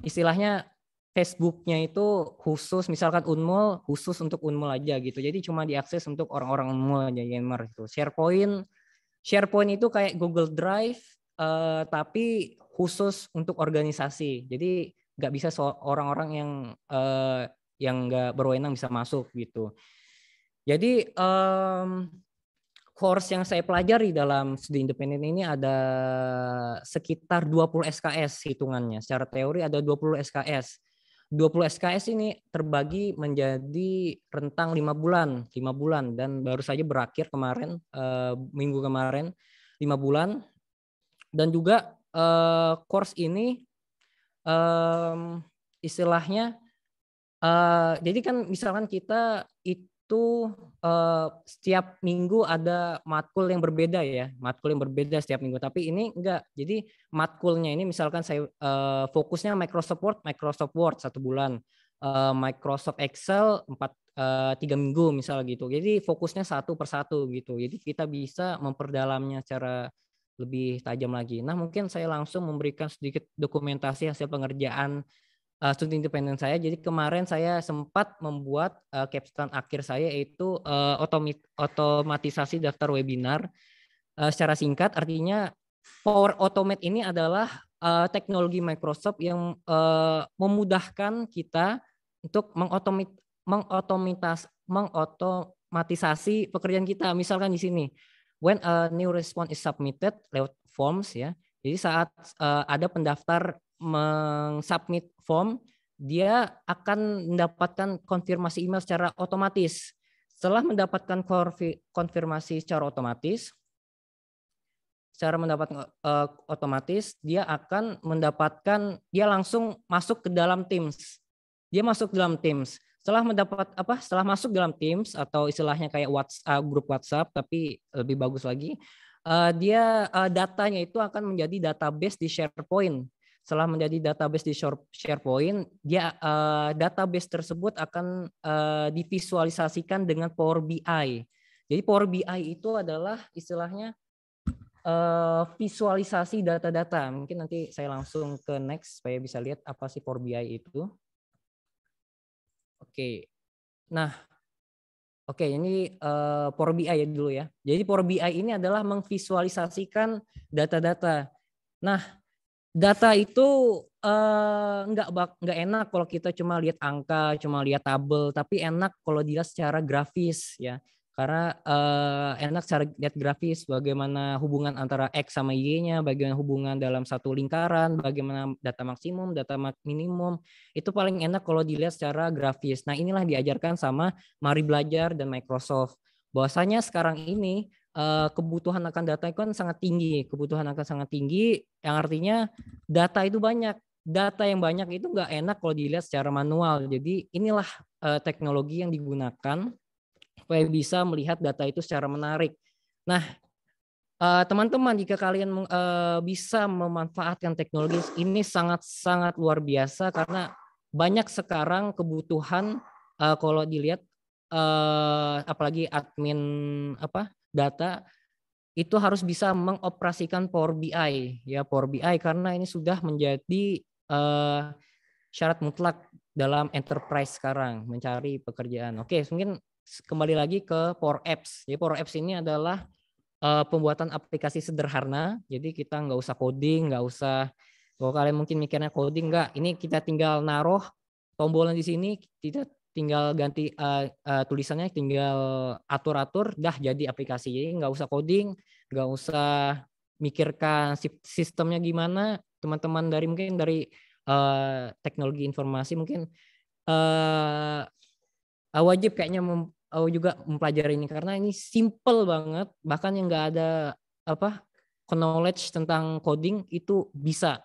istilahnya Facebooknya itu khusus, misalkan Unmul khusus untuk Unmul aja gitu. Jadi cuma diakses untuk orang-orang Unmul aja, gamer gitu. SharePoint itu kayak Google Drive, tapi khusus untuk organisasi. Jadi nggak bisa orang-orang yang nggak berwenang bisa masuk gitu. Jadi course yang saya pelajari dalam studi independen ini ada sekitar 20 SKS hitungannya. Secara teori ada 20 SKS. 20 SKS ini terbagi menjadi rentang 5 bulan dan baru saja berakhir kemarin, minggu kemarin 5 bulan. Dan juga course ini istilahnya jadi kan misalkan kita itu setiap minggu ada matkul yang berbeda ya, matkul yang berbeda setiap minggu. Tapi ini enggak. Jadi matkulnya ini misalkan saya fokusnya Microsoft Word 1 bulan, Microsoft Excel 3 minggu misal gitu. Jadi fokusnya satu persatu gitu. Jadi kita bisa memperdalamnya secara lebih tajam lagi. Nah mungkin saya langsung memberikan sedikit dokumentasi hasil pengerjaan studi independen saya. Jadi kemarin saya sempat membuat capstone akhir saya yaitu otomatisasi daftar webinar. Secara singkat artinya Power Automate ini adalah teknologi Microsoft yang memudahkan kita untuk mengotomatisasi pekerjaan kita. Misalkan di sini, when a new response is submitted lewat forms ya. Jadi saat ada pendaftar mengsubmit form, dia akan mendapatkan konfirmasi email secara otomatis. Setelah mendapatkan konfirmasi secara otomatis, dia akan mendapatkan, dia langsung masuk ke dalam Teams. Dia masuk dalam Teams. Setelah masuk dalam Teams atau istilahnya kayak WhatsApp, grup WhatsApp, tapi lebih bagus lagi, datanya itu akan menjadi database di SharePoint. Setelah menjadi database di SharePoint, database tersebut akan divisualisasikan dengan Power BI. Jadi Power BI itu adalah istilahnya visualisasi data-data. Mungkin nanti saya langsung ke next supaya bisa lihat apa sih Power BI itu. Oke. Nah, ini Power BI ya dulu ya. Jadi Power BI ini adalah memvisualisasikan data-data. Nah, data itu nggak enak kalau kita cuma lihat angka, cuma lihat tabel, tapi enak kalau dilihat secara grafis ya. Karena enak cara lihat grafis bagaimana hubungan antara X sama Y-nya, bagaimana hubungan dalam satu lingkaran, bagaimana data maksimum, data minimum. Itu paling enak kalau dilihat secara grafis. Nah, inilah diajarkan sama Mari Belajar dan Microsoft. Bahwasanya sekarang ini kebutuhan akan data itu kan sangat tinggi, yang artinya data itu banyak. Data yang banyak itu nggak enak kalau dilihat secara manual. Jadi inilah teknologi yang digunakan supaya bisa melihat data itu secara menarik. Nah, teman-teman jika kalian bisa memanfaatkan teknologi ini sangat-sangat luar biasa karena banyak sekarang kebutuhan kalau dilihat apalagi admin data itu harus bisa mengoperasikan Power BI ya, Power BI karena ini sudah menjadi syarat mutlak dalam enterprise sekarang mencari pekerjaan. Oke, mungkin kembali lagi ke Power Apps. Jadi Power Apps ini adalah pembuatan aplikasi sederhana. Jadi kita nggak usah coding, nggak usah. Kalau kalian mungkin mikirnya coding, nggak. Ini kita tinggal naruh tombolnya di sini, kita tinggal ganti tulisannya, tinggal atur-atur, dah jadi aplikasi. Jadi nggak usah coding, nggak usah mikirkan sistemnya gimana. Teman-teman mungkin dari teknologi informasi mungkin wajib kayaknya juga mempelajari ini karena ini simple banget, bahkan yang nggak ada knowledge tentang coding itu bisa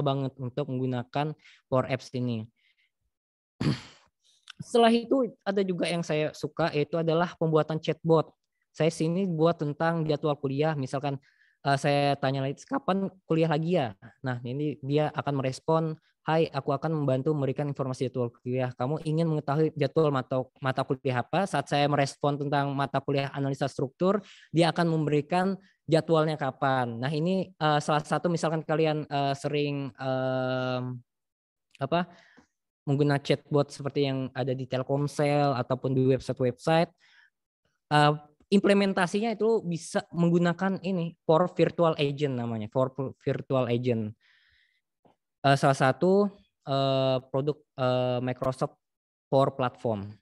banget untuk menggunakan Power Apps ini. Setelah itu ada juga yang saya suka yaitu adalah pembuatan chatbot. Saya sini buat tentang jadwal kuliah, misalkan saya tanya lagi kapan kuliah lagi ya. Nah, ini dia akan merespon, "Hai, aku akan membantu memberikan informasi jadwal kuliah. Kamu ingin mengetahui jadwal mata kuliah apa?" Saat saya merespon tentang mata kuliah analisa struktur, dia akan memberikan jadwalnya kapan. Nah, ini salah satu misalkan kalian sering menggunakan chatbot seperti yang ada di Telkomsel ataupun di website-website. Implementasinya itu bisa menggunakan ini for virtual agent namanya, for virtual agent. Salah satu produk Microsoft Power Platform.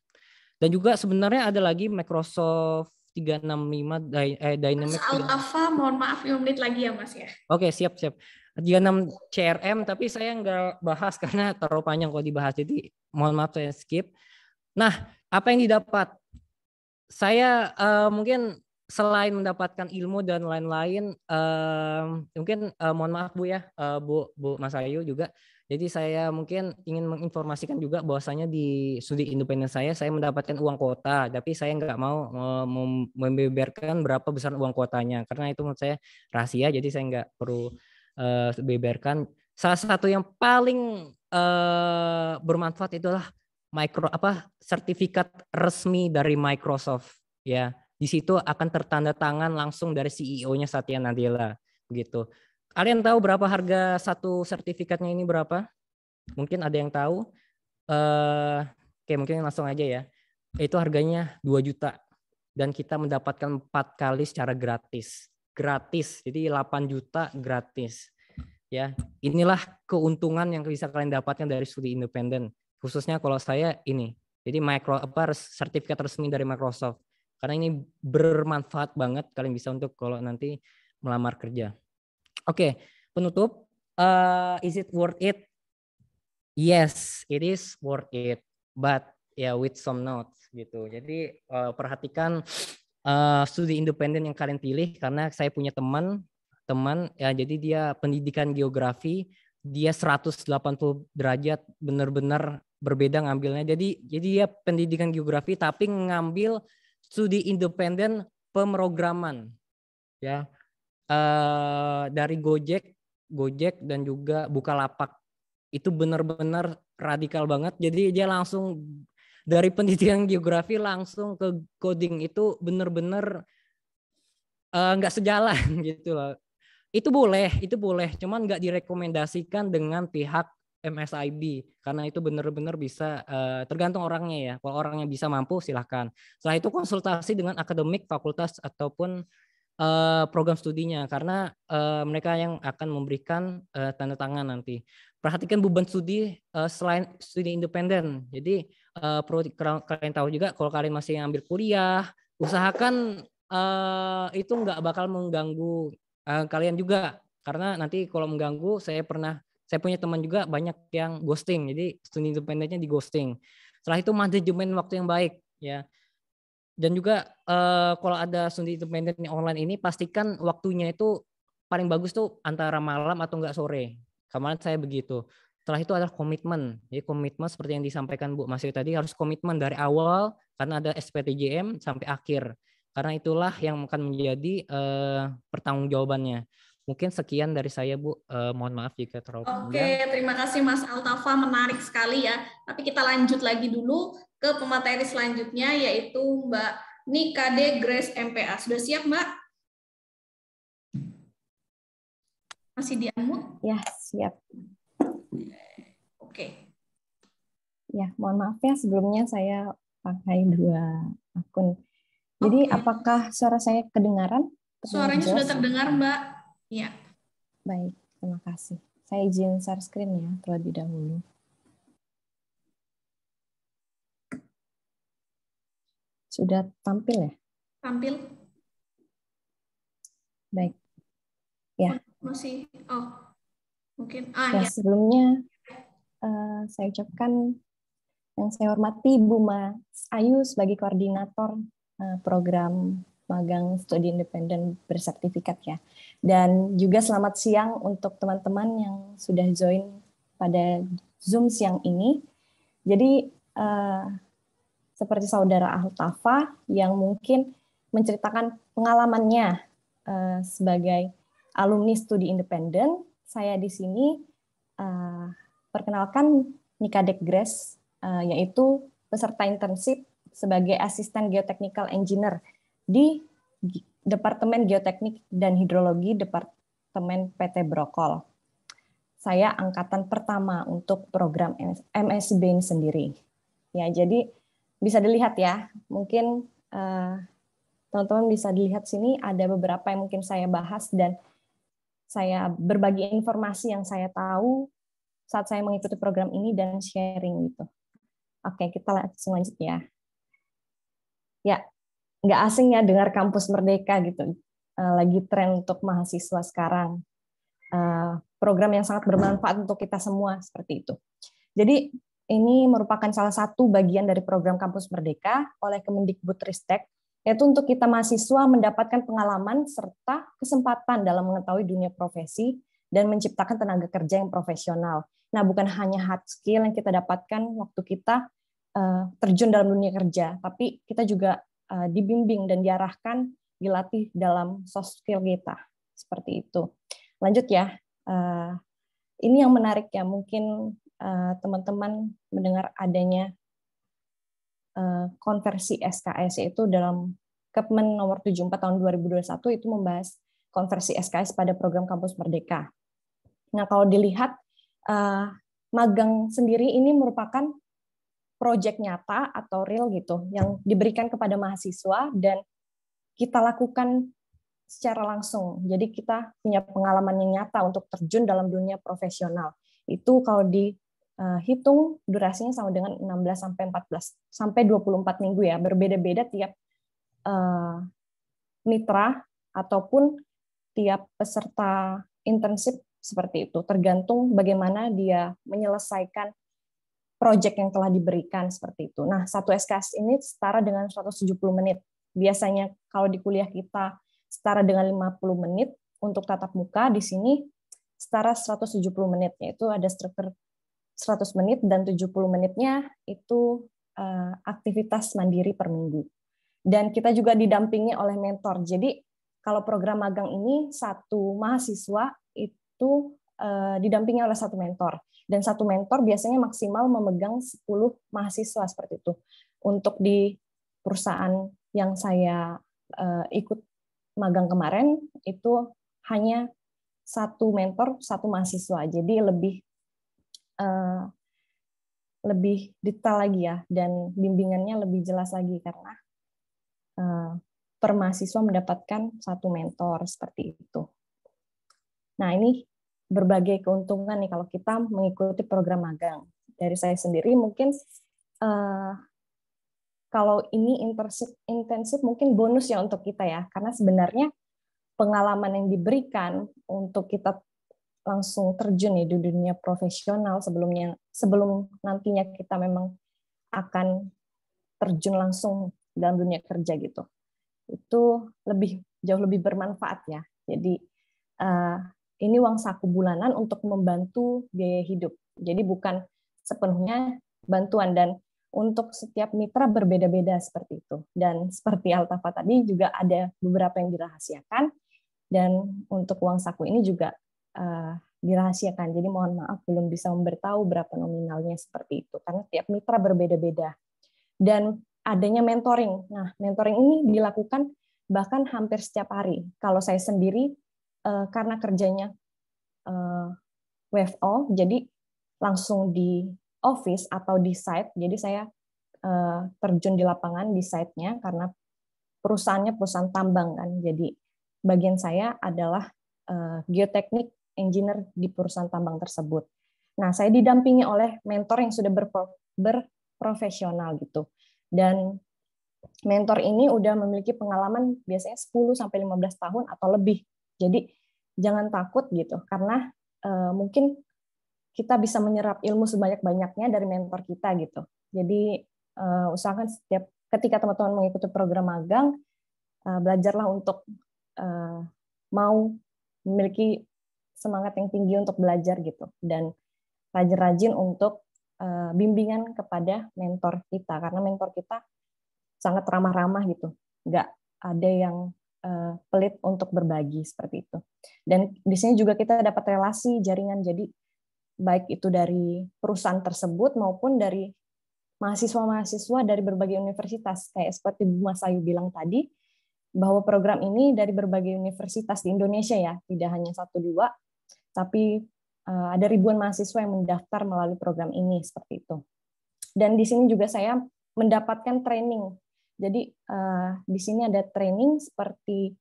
Dan juga sebenarnya ada lagi Microsoft 365 Dynamics. Mas Altafa, mohon maaf 5 menit lagi ya Mas ya. Oke, siap. 36 CRM, tapi saya nggak bahas karena terlalu panjang kalau dibahas. Jadi mohon maaf saya skip. Nah, apa yang didapat? Saya mungkin selain mendapatkan ilmu dan lain-lain, mungkin mohon maaf Bu ya, Bu Mas Ayu juga. Jadi saya mungkin ingin menginformasikan juga bahwasanya di studi independen saya mendapatkan uang kuota, tapi saya nggak mau membeberkan berapa besar uang kuotanya karena itu menurut saya rahasia, jadi saya nggak perlu beberkan. Salah satu yang paling bermanfaat itulah sertifikat resmi dari Microsoft ya. Di situ akan tertanda tangan langsung dari CEO-nya Satya Nadella begitu. Kalian tahu berapa harga satu sertifikatnya ini berapa? Mungkin ada yang tahu? Oke, mungkin langsung aja ya. Itu harganya 2 juta dan kita mendapatkan 4 kali secara gratis. Gratis. Jadi 8 juta gratis. Ya, inilah keuntungan yang bisa kalian dapatkan dari studi independen. Khususnya kalau saya ini, jadi sertifikat resmi dari Microsoft. Karena ini bermanfaat banget, kalian bisa untuk kalau nanti melamar kerja. Oke, penutup. Is it worth it? Yes, it is worth it, but with some notes gitu. Jadi perhatikan studi independen yang kalian pilih karena saya punya teman ya, jadi dia pendidikan geografi, dia 180 derajat benar-benar berbeda ngambilnya. Jadi dia pendidikan geografi tapi ngambil studi independen pemrograman ya. Dari Gojek dan juga Bukalapak. Itu benar-benar radikal banget. Jadi dia langsung dari pendidikan geografi langsung ke coding, itu benar-benar nggak sejalan gitu loh. Itu boleh, cuman nggak direkomendasikan dengan pihak MSIB karena itu benar-benar bisa tergantung orangnya ya. Kalau orangnya bisa mampu silahkan. Setelah itu konsultasi dengan akademik fakultas ataupun program studinya karena mereka yang akan memberikan tanda tangan nanti. Perhatikan beban studi selain studi independen. Jadi perlu kalian tahu juga kalau kalian masih ambil kuliah, usahakan itu nggak bakal mengganggu kalian juga karena nanti kalau mengganggu saya punya teman juga banyak yang ghosting, jadi studi independennya di ghosting. Setelah itu manajemen waktu yang baik ya, dan juga kalau ada studi independen online ini pastikan waktunya itu paling bagus tuh antara malam atau enggak sore. Kemarin saya begitu. Setelah itu adalah komitmen. Jadi komitmen seperti yang disampaikan Bu Masyu tadi, harus komitmen dari awal karena ada SPTJM sampai akhir. Karena itulah yang akan menjadi pertanggungjawabannya. Mungkin sekian dari saya Bu. Mohon maaf jika terlalu panjang. Oke, terima kasih Mas Altafa, menarik sekali ya. Tapi kita lanjut lagi dulu ke pemateri selanjutnya yaitu Mbak Nikade Grace MPA. Sudah siap Mbak? Masih di unmute? Ya, siap. Oke. Ya, mohon maaf ya sebelumnya saya pakai 2 akun. Jadi apakah suara saya kedengaran? Suaranya sudah terdengar Mbak. Ya. Baik, terima kasih. Saya izin share screen ya terlebih dahulu. Sudah tampil ya? Tampil. Baik. Ya. Masih. Mungkin. Ya, sebelumnya saya ucapkan yang saya hormati Bu Mas Ayu sebagai koordinator program magang studi independen bersertifikat ya. Dan juga selamat siang untuk teman-teman yang sudah join pada Zoom siang ini. Jadi seperti saudara Altafa yang mungkin menceritakan pengalamannya sebagai alumni studi independen, saya di sini perkenalkan Nikade Grace, yaitu peserta internship sebagai asisten geotechnical engineer di Departemen Geoteknik dan Hidrologi Departemen PT Brokol. saya angkatan pertama untuk program MSc ini sendiri. Ya, jadi bisa dilihat ya, mungkin teman-teman bisa dilihat sini ada beberapa yang mungkin saya bahas dan saya berbagi informasi yang saya tahu saat saya mengikuti program ini dan sharing gitu. Oke, kita langsung lanjut ya. Ya, nggak asing ya dengar kampus merdeka gitu. Lagi tren untuk mahasiswa sekarang. Program yang sangat bermanfaat untuk kita semua seperti itu. Jadi ini merupakan salah satu bagian dari program Kampus Merdeka oleh Kemendikbudristek, yaitu untuk kita mahasiswa mendapatkan pengalaman serta kesempatan dalam mengetahui dunia profesi dan menciptakan tenaga kerja yang profesional. Nah, bukan hanya hard skill yang kita dapatkan waktu kita terjun dalam dunia kerja, tapi kita juga dibimbing dan diarahkan, dilatih dalam soft skill kita. Seperti itu. Lanjut ya. Ini yang menarik ya, mungkin teman-teman mendengar adanya konversi SKS, yaitu dalam Kepmen nomor 74 tahun 2021 itu membahas konversi SKS pada program Kampus Merdeka. Nah, kalau dilihat magang sendiri ini merupakan proyek nyata atau real gitu yang diberikan kepada mahasiswa dan kita lakukan secara langsung. Jadi kita punya pengalaman yang nyata untuk terjun dalam dunia profesional. Itu kalau dihitung durasinya sama dengan 16 sampai 14 sampai 24 minggu ya. Berbeda-beda tiap mitra ataupun tiap peserta internship seperti itu. Tergantung bagaimana dia menyelesaikan proyek yang telah diberikan seperti itu. Nah, satu SKS ini setara dengan 170 menit. Biasanya kalau di kuliah kita setara dengan 50 menit untuk tatap muka, di sini setara 170 menit, yaitu ada struktur 100 menit dan 70 menitnya itu aktivitas mandiri per minggu. Dan kita juga didampingi oleh mentor. Jadi kalau program magang ini satu mahasiswa itu didampingi oleh satu mentor. Dan satu mentor biasanya maksimal memegang 10 mahasiswa seperti itu. Untuk di perusahaan yang saya ikut magang kemarin itu hanya satu mentor, satu mahasiswa. Jadi lebih detail lagi ya, dan bimbingannya lebih jelas lagi karena per mahasiswa mendapatkan satu mentor seperti itu. Nah, ini berbagai keuntungan nih kalau kita mengikuti program magang. Dari saya sendiri mungkin kalau ini intensif mungkin bonus ya untuk kita ya, karena sebenarnya pengalaman yang diberikan untuk kita langsung terjun ya di dunia profesional sebelum nantinya kita memang akan terjun langsung dalam dunia kerja gitu, itu jauh lebih bermanfaat ya. Jadi ini uang saku bulanan untuk membantu biaya hidup, jadi bukan sepenuhnya bantuan, dan untuk setiap mitra berbeda-beda seperti itu. Dan seperti Altafa tadi juga ada beberapa yang dirahasiakan, dan untuk uang saku ini juga dirahasiakan. Jadi mohon maaf belum bisa memberitahu berapa nominalnya seperti itu, karena tiap mitra berbeda-beda. Dan adanya mentoring. Nah, mentoring ini dilakukan bahkan hampir setiap hari. Kalau saya sendiri, karena kerjanya WFO, jadi langsung di office atau di site, jadi saya terjun di lapangan di site-nya karena perusahaannya perusahaan tambang kan. Jadi bagian saya adalah geoteknik engineer di perusahaan tambang tersebut. Nah, saya didampingi oleh mentor yang sudah berprofesional gitu. Dan mentor ini udah memiliki pengalaman biasanya 10 sampai 15 tahun atau lebih. Jadi jangan takut gitu, karena mungkin kita bisa menyerap ilmu sebanyak-banyaknya dari mentor kita gitu. Jadi usahakan ketika teman-teman mengikuti program magang, belajarlah untuk mau memiliki semangat yang tinggi untuk belajar gitu, dan rajin-rajin untuk bimbingan kepada mentor kita, karena mentor kita sangat ramah-ramah gitu, nggak ada yang pelit untuk berbagi seperti itu. Dan di sini juga kita dapat relasi jaringan, jadi baik itu dari perusahaan tersebut maupun dari mahasiswa-mahasiswa dari berbagai universitas. Kayak seperti Bu Mas Ayu bilang tadi, bahwa program ini dari berbagai universitas di Indonesia ya, tidak hanya 1-2, tapi ada ribuan mahasiswa yang mendaftar melalui program ini seperti itu. Dan di sini juga saya mendapatkan training. Jadi di sini ada training seperti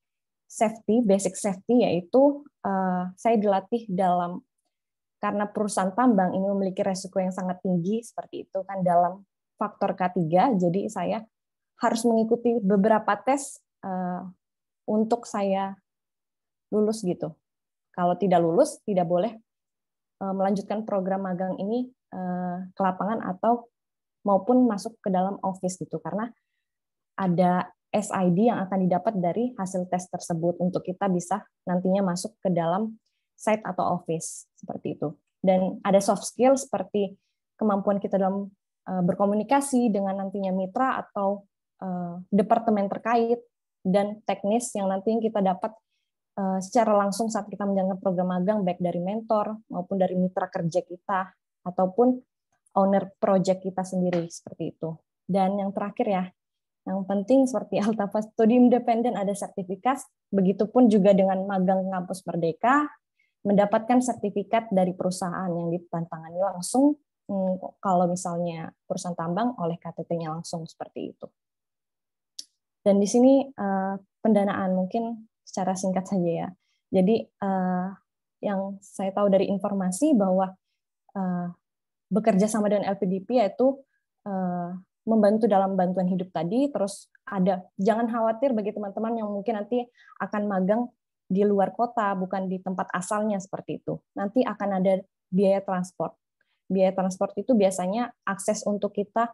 safety, basic safety, yaitu saya dilatih karena perusahaan tambang ini memiliki resiko yang sangat tinggi seperti itu kan dalam faktor K3, jadi saya harus mengikuti beberapa tes untuk saya lulus gitu. Kalau tidak lulus, tidak boleh melanjutkan program magang ini ke lapangan atau maupun masuk ke dalam office gitu, karena ada SID yang akan didapat dari hasil tes tersebut untuk kita bisa nantinya masuk ke dalam site atau office seperti itu. Dan ada soft skill seperti kemampuan kita dalam berkomunikasi dengan nantinya mitra atau departemen terkait, dan teknis yang nantinya kita dapat secara langsung saat kita menjalankan program magang, baik dari mentor maupun dari mitra kerja kita ataupun owner project kita sendiri seperti itu. Dan yang terakhir ya, yang penting seperti Altava Studi Independen ada sertifikat, begitupun juga dengan magang kampus Merdeka, mendapatkan sertifikat dari perusahaan yang ditantangani langsung, kalau misalnya perusahaan tambang oleh KTT-nya langsung seperti itu. Dan di sini pendanaan mungkin secara singkat saja ya. Jadi yang saya tahu dari informasi bahwa bekerja sama dengan LPDP yaitu membantu dalam bantuan hidup tadi, terus jangan khawatir bagi teman-teman yang mungkin nanti akan magang di luar kota, bukan di tempat asalnya seperti itu. Nanti akan ada biaya transport. Biaya transport itu biasanya akses untuk kita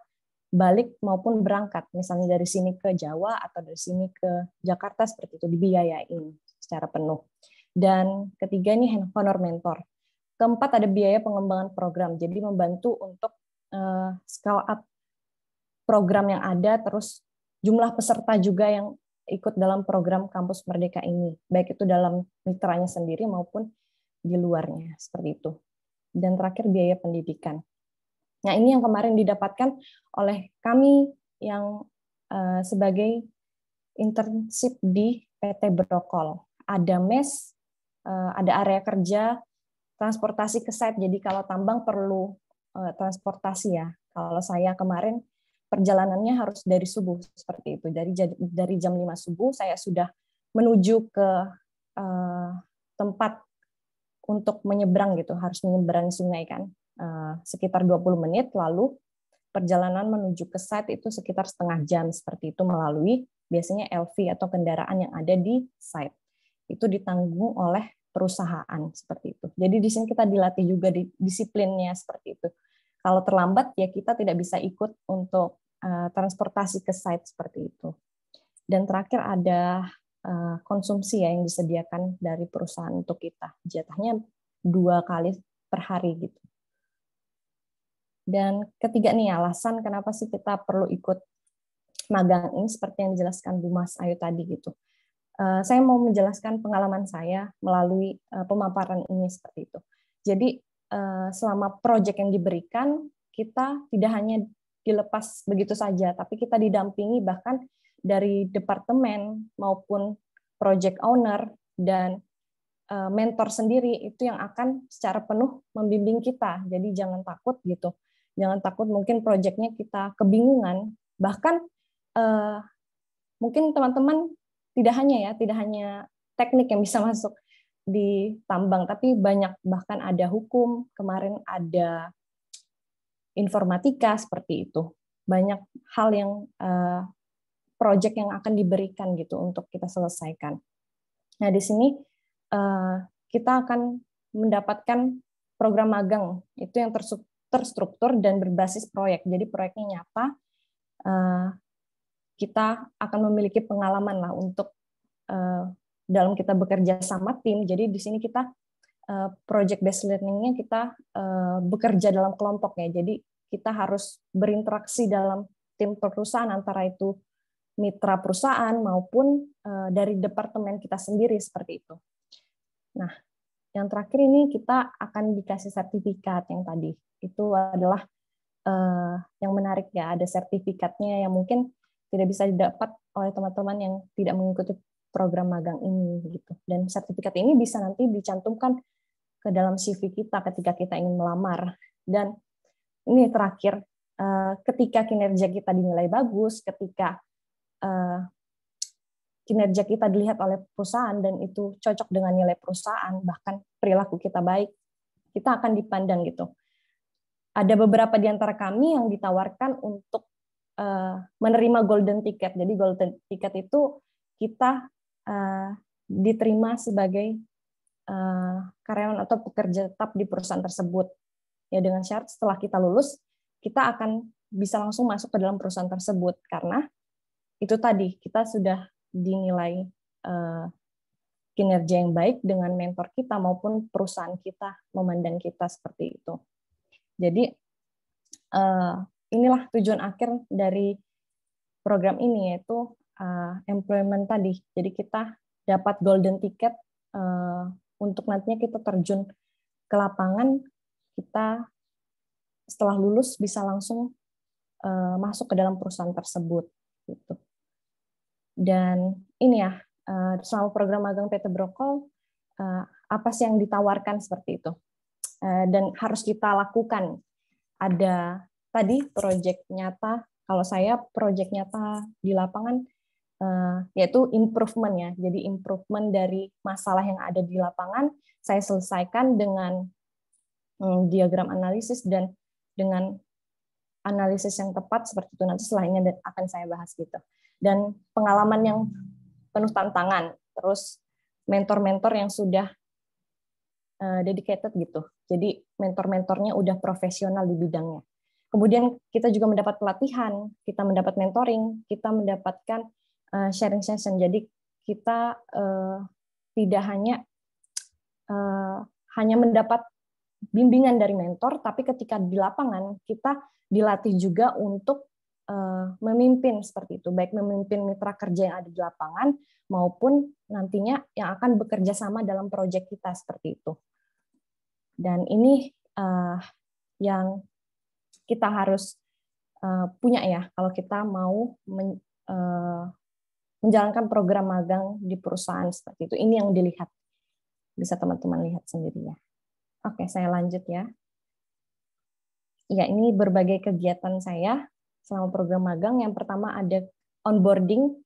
balik maupun berangkat, misalnya dari sini ke Jawa atau dari sini ke Jakarta seperti itu, dibiayain secara penuh. Dan ketiga ini honor mentor. Keempat ada biaya pengembangan program, jadi membantu untuk scale up program yang ada, terus jumlah peserta juga yang ikut dalam program Kampus Merdeka ini, baik itu dalam mitranya sendiri maupun di luarnya, seperti itu. Dan terakhir biaya pendidikan. Nah ini yang kemarin didapatkan oleh kami yang sebagai internship di PT Brokol. Ada mes, ada area kerja, transportasi ke site, jadi kalau tambang perlu transportasi ya. Kalau saya kemarin perjalanannya harus dari subuh seperti itu. Dari jam 5 subuh saya sudah menuju ke tempat untuk menyeberang gitu, harus menyeberangi sungai kan, sekitar 20 menit, lalu perjalanan menuju ke site itu sekitar setengah jam seperti itu melalui biasanya LV atau kendaraan yang ada di site. Itu ditanggung oleh perusahaan seperti itu. Jadi di sini kita dilatih juga di disiplinnya seperti itu. Kalau terlambat ya kita tidak bisa ikut untuk transportasi ke site seperti itu. Dan terakhir ada konsumsi ya yang disediakan dari perusahaan untuk kita. Jatahnya 2 kali per hari gitu. Dan ketiga nih alasan kenapa sih kita perlu ikut magang ini seperti yang dijelaskan Bu Mas Ayu tadi gitu. Saya mau menjelaskan pengalaman saya melalui pemaparan ini seperti itu. Jadi selama proyek yang diberikan, kita tidak hanya dilepas begitu saja, tapi kita didampingi bahkan dari departemen maupun project owner dan mentor sendiri itu yang akan secara penuh membimbing kita. Jadi jangan takut gitu. Jangan takut mungkin proyeknya kita kebingungan. Bahkan mungkin teman-teman tidak hanya teknik yang bisa masuk di tambang, tapi banyak, bahkan ada hukum, kemarin ada informatika seperti itu. Banyak hal yang proyek yang akan diberikan gitu untuk kita selesaikan. Nah, di sini kita akan mendapatkan program magang itu yang terstruktur dan berbasis proyek. Jadi proyeknya nyata, kita akan memiliki pengalaman lah untuk dalam kita bekerja sama tim. Jadi di sini kita project based learning-nya kita bekerja dalam kelompok ya. Jadi kita harus berinteraksi dalam tim perusahaan, antara itu mitra perusahaan maupun dari departemen kita sendiri seperti itu. Nah, yang terakhir ini kita akan dikasih sertifikat yang tadi. Itu adalah yang menarik ya, ada sertifikatnya yang mungkin tidak bisa didapat oleh teman-teman yang tidak mengikuti program magang ini gitu. Dan sertifikat ini bisa nanti dicantumkan ke dalam CV kita ketika kita ingin melamar. Dan ini terakhir, ketika kinerja kita dinilai bagus, ketika kinerja kita dilihat oleh perusahaan dan itu cocok dengan nilai perusahaan, bahkan perilaku kita baik, kita akan dipandang gitu. Ada beberapa di antara kami yang ditawarkan untuk menerima golden ticket. Jadi golden ticket itu kita diterima sebagai karyawan atau pekerja tetap di perusahaan tersebut. Ya, dengan syarat setelah kita lulus, kita akan bisa langsung masuk ke dalam perusahaan tersebut karena itu tadi kita sudah dinilai kinerja yang baik dengan mentor kita maupun perusahaan kita memandang kita seperti itu. Jadi inilah tujuan akhir dari program ini, yaitu employment tadi. Jadi kita dapat golden ticket untuk nantinya kita terjun ke lapangan, kita setelah lulus bisa langsung masuk ke dalam perusahaan tersebut. Gitu. Dan ini ya, selama program magang PT Brokol, apa sih yang ditawarkan seperti itu? Dan harus kita lakukan. Ada tadi proyek nyata, kalau saya proyek nyata di lapangan, yaitu improvement ya. Jadi improvement dari masalah yang ada di lapangan, saya selesaikan dengan diagram analisis dan dengan analisis yang tepat seperti itu. Nanti setelahnya akan saya bahas gitu. Dan pengalaman yang penuh tantangan, terus mentor-mentor yang sudah dedicated gitu. Jadi mentor-mentornya udah profesional di bidangnya. Kemudian kita juga mendapat pelatihan, kita mendapat mentoring, kita mendapatkan sharing session. Jadi kita tidak hanya mendapat bimbingan dari mentor, tapi ketika di lapangan kita dilatih juga untuk memimpin seperti itu, baik memimpin mitra kerja yang ada di lapangan maupun nantinya yang akan bekerja sama dalam proyek kita seperti itu. Dan ini yang kita harus punya ya kalau kita mau menjalankan program magang di perusahaan seperti itu. Ini yang dilihat, bisa teman-teman lihat sendiri ya. Oke, saya lanjut ya. Ya, ini berbagai kegiatan saya selama program magang. Yang pertama ada onboarding.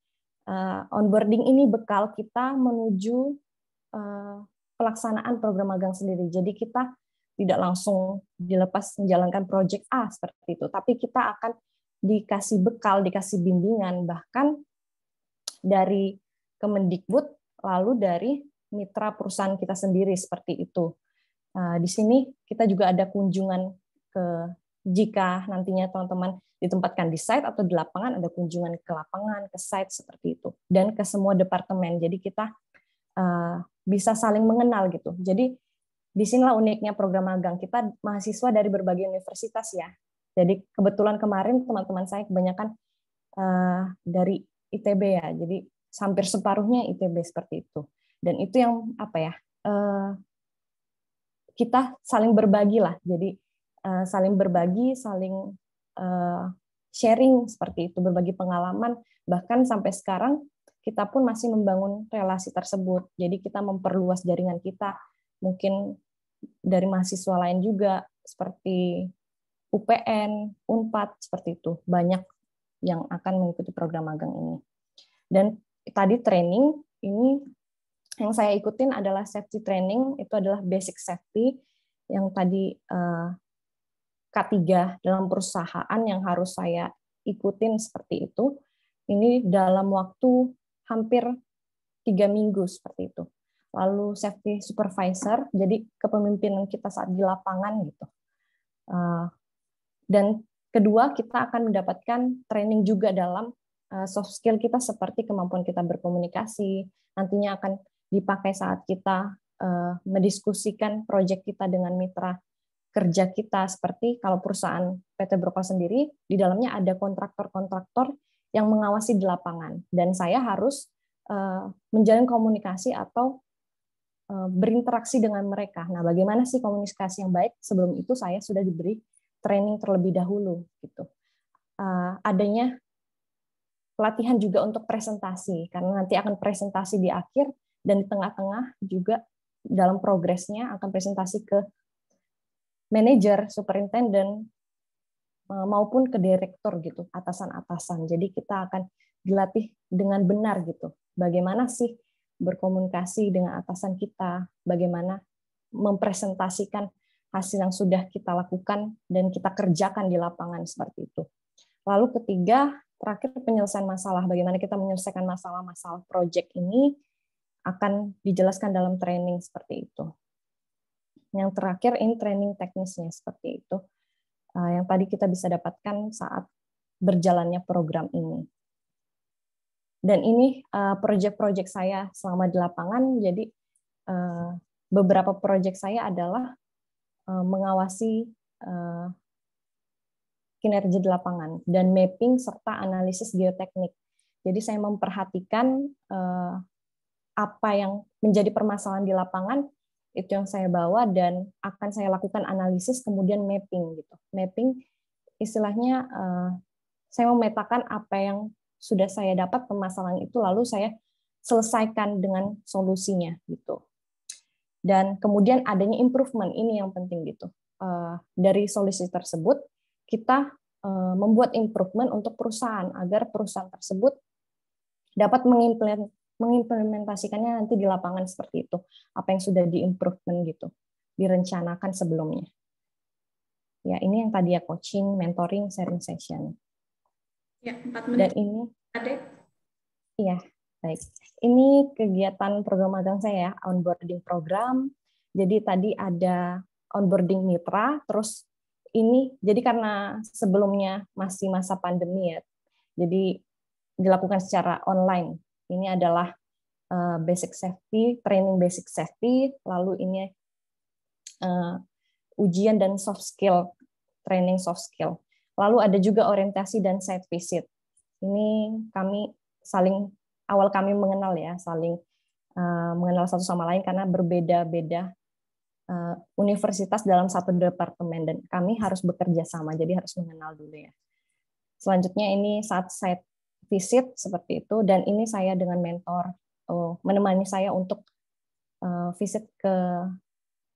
Onboarding ini bekal kita menuju pelaksanaan program magang sendiri. Jadi kita tidak langsung dilepas menjalankan proyek A seperti itu, tapi kita akan dikasih bekal, dikasih bimbingan, bahkan dari Kemendikbud, lalu dari mitra perusahaan kita sendiri seperti itu. Di sini kita juga ada kunjungan jika nantinya teman-teman ditempatkan di site atau di lapangan, ada kunjungan ke lapangan, ke site seperti itu, dan ke semua departemen. Jadi kita bisa saling mengenal gitu. Jadi di sinilah uniknya program magang. Kita mahasiswa dari berbagai universitas ya. Jadi kebetulan kemarin teman-teman saya kebanyakan dari ITB ya. Jadi hampir separuhnya ITB seperti itu. Dan itu yang apa ya? Kita saling berbagi lah. Jadi saling berbagi, saling sharing seperti itu, berbagi pengalaman. Bahkan sampai sekarang kita pun masih membangun relasi tersebut. Jadi kita memperluas jaringan kita. Mungkin dari mahasiswa lain juga, seperti UPN, UNPAD, seperti itu. Banyak yang akan mengikuti program magang ini. Dan tadi training, ini yang saya ikutin adalah safety training, itu adalah basic safety, yang tadi K3 dalam perusahaan yang harus saya ikutin seperti itu. Ini dalam waktu hampir 3 minggu seperti itu. Lalu safety supervisor, jadi kepemimpinan kita saat di lapangan gitu. Dan kedua, kita akan mendapatkan training juga dalam soft skill kita seperti kemampuan kita berkomunikasi, nantinya akan dipakai saat kita mendiskusikan proyek kita dengan mitra kerja kita, seperti kalau perusahaan PT Brokol sendiri, di dalamnya ada kontraktor-kontraktor yang mengawasi di lapangan, dan saya harus menjalin komunikasi atau berinteraksi dengan mereka. Nah, bagaimana sih komunikasi yang baik? Sebelum itu saya sudah diberi training terlebih dahulu. Gitu. Adanya pelatihan juga untuk presentasi, karena nanti akan presentasi di akhir dan di tengah-tengah juga dalam progresnya akan presentasi ke manajer, superintendent, maupun ke direktur gitu, atasan-atasan. Jadi kita akan dilatih dengan benar gitu. Bagaimana sih berkomunikasi dengan atasan kita, bagaimana mempresentasikan hasil yang sudah kita lakukan dan kita kerjakan di lapangan seperti itu. Lalu ketiga, terakhir penyelesaian masalah. Bagaimana kita menyelesaikan masalah-masalah proyek ini akan dijelaskan dalam training seperti itu. Yang terakhir ini training teknisnya seperti itu. Yang tadi kita bisa dapatkan saat berjalannya program ini. Dan ini proyek-proyek saya selama di lapangan, jadi beberapa proyek saya adalah mengawasi kinerja di lapangan dan mapping serta analisis geoteknik. Jadi saya memperhatikan apa yang menjadi permasalahan di lapangan, itu yang saya bawa dan akan saya lakukan analisis kemudian mapping gitu. Mapping istilahnya saya memetakan apa yang sudah saya dapat permasalahan itu lalu saya selesaikan dengan solusinya gitu. Dan kemudian adanya improvement, ini yang penting gitu. Dari solusi tersebut kita membuat improvement untuk perusahaan agar perusahaan tersebut dapat mengimplementasikannya nanti di lapangan seperti itu. Apa yang sudah di-improvement gitu, direncanakan sebelumnya. Ya, ini yang tadi ya, coaching, mentoring, sharing session. Ya, 4 menit. Dan ini, Adek. iya, baik. Ini kegiatan program magang saya, onboarding program. Jadi tadi ada onboarding mitra, terus ini, jadi karena sebelumnya masih masa pandemi ya, jadi dilakukan secara online. Ini adalah basic safety, training basic safety, lalu ini ujian dan soft skill, training soft skill. Lalu ada juga orientasi dan site visit. Ini kami awal kami mengenal ya, saling mengenal satu sama lain karena berbeda-beda universitas dalam satu departemen dan kami harus bekerja sama, jadi harus mengenal dulu ya. Selanjutnya ini saat site visit seperti itu, dan ini saya dengan mentor menemani saya untuk visit ke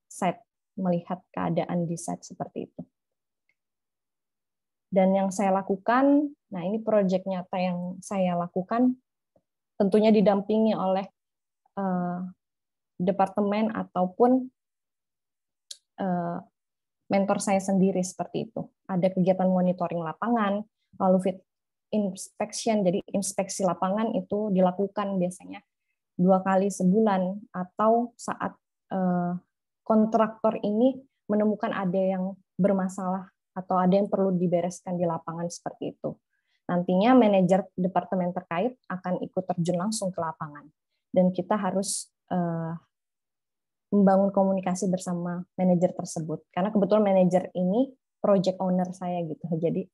site, melihat keadaan di site seperti itu. Dan yang saya lakukan, nah ini proyek nyata yang saya lakukan, tentunya didampingi oleh departemen ataupun mentor saya sendiri seperti itu. Ada kegiatan monitoring lapangan, lalu fit inspection, jadi inspeksi lapangan itu dilakukan biasanya 2 kali sebulan, atau saat kontraktor ini menemukan ada yang bermasalah atau ada yang perlu dibereskan di lapangan seperti itu. Nantinya manajer departemen terkait akan ikut terjun langsung ke lapangan. Dan kita harus membangun komunikasi bersama manajer tersebut. Karena kebetulan manajer ini project owner saya gitu. Jadi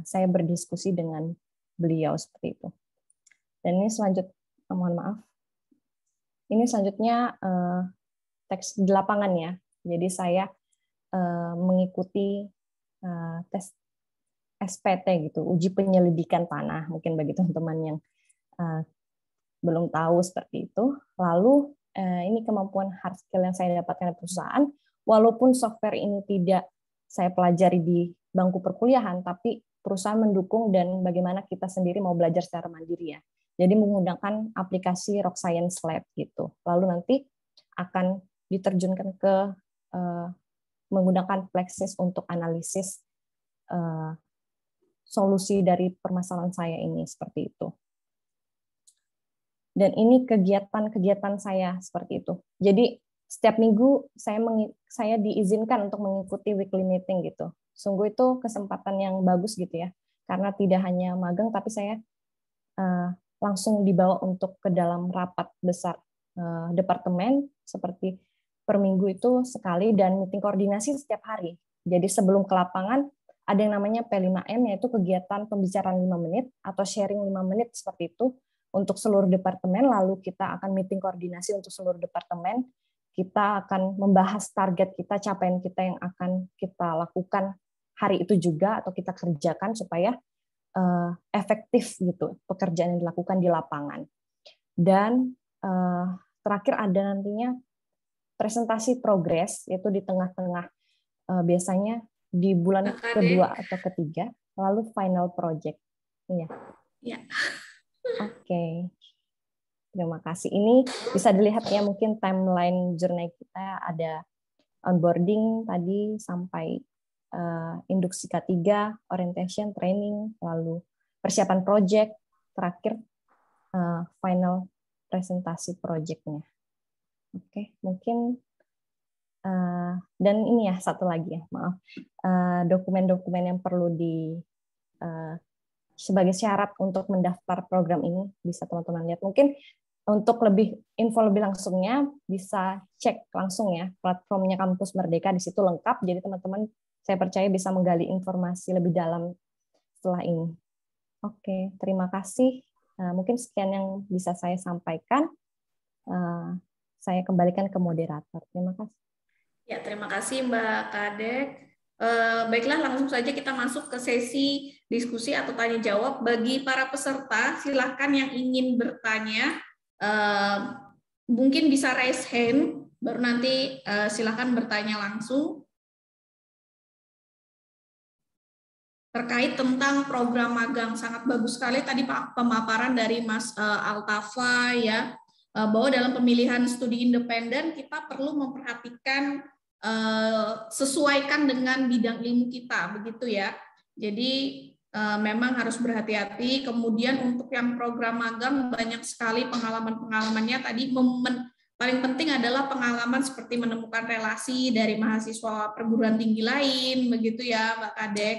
saya berdiskusi dengan beliau seperti itu. Dan ini mohon maaf. Ini selanjutnya teks di lapangan ya. Jadi saya mengikuti tes SPT gitu, uji penyelidikan tanah, mungkin bagi teman-teman yang belum tahu seperti itu. Lalu ini kemampuan hard skill yang saya dapatkan dari perusahaan, walaupun software ini tidak saya pelajari di bangku perkuliahan, tapi perusahaan mendukung dan bagaimana kita sendiri mau belajar secara mandiri ya. Jadi menggunakan aplikasi Rock Science Lab gitu. Lalu nanti akan diterjunkan ke menggunakan Plexis untuk analisis solusi dari permasalahan saya ini seperti itu. Dan ini kegiatan-kegiatan saya seperti itu. Jadi setiap minggu saya diizinkan untuk mengikuti weekly meeting gitu. Sungguh itu kesempatan yang bagus gitu ya. Karena tidak hanya magang, tapi saya langsung dibawa untuk ke dalam rapat besar departemen seperti per minggu itu sekali, dan meeting koordinasi setiap hari. Jadi sebelum ke lapangan ada yang namanya P5M, yaitu kegiatan pembicaraan 5 menit atau sharing 5 menit seperti itu untuk seluruh departemen. Lalu kita akan meeting koordinasi untuk seluruh departemen. Kita akan membahas target kita, capaian kita yang akan kita lakukan hari itu juga atau kita kerjakan supaya efektif gitu pekerjaan yang dilakukan di lapangan. Dan terakhir ada nantinya presentasi progres, yaitu di tengah-tengah, biasanya di bulan kedua atau ketiga, lalu final project. Iya. Ya. Oke. Terima kasih. Ini bisa dilihat ya, mungkin timeline journey kita ada onboarding tadi sampai induksi K3, orientation, training, lalu persiapan project, terakhir final presentasi projectnya. Oke, mungkin dan ini ya satu lagi ya, maaf, dokumen-dokumen yang perlu sebagai syarat untuk mendaftar program ini bisa teman-teman lihat. Mungkin untuk info lebih langsungnya bisa cek langsung ya platformnya Kampus Merdeka, di situ lengkap. Jadi teman-teman saya percaya bisa menggali informasi lebih dalam setelah ini. Oke, terima kasih. Mungkin sekian yang bisa saya sampaikan. Saya kembalikan ke moderator. Terima kasih. Ya, terima kasih Mbak Kadek. Baiklah, langsung saja kita masuk ke sesi diskusi atau tanya jawab. Bagi para peserta, silakan yang ingin bertanya, mungkin bisa raise hand, baru nanti silakan bertanya langsung terkait tentang program magang. Sangat bagus sekali tadi Pak pemaparan dari Mas Altafa ya, bahwa dalam pemilihan studi independen kita perlu memperhatikan sesuaikan dengan bidang ilmu kita, begitu ya. Jadi memang harus berhati-hati. Kemudian untuk yang program magang banyak sekali pengalaman-pengalamannya. Tadi paling penting adalah pengalaman seperti menemukan relasi dari mahasiswa perguruan tinggi lain, begitu ya Mbak Kadek.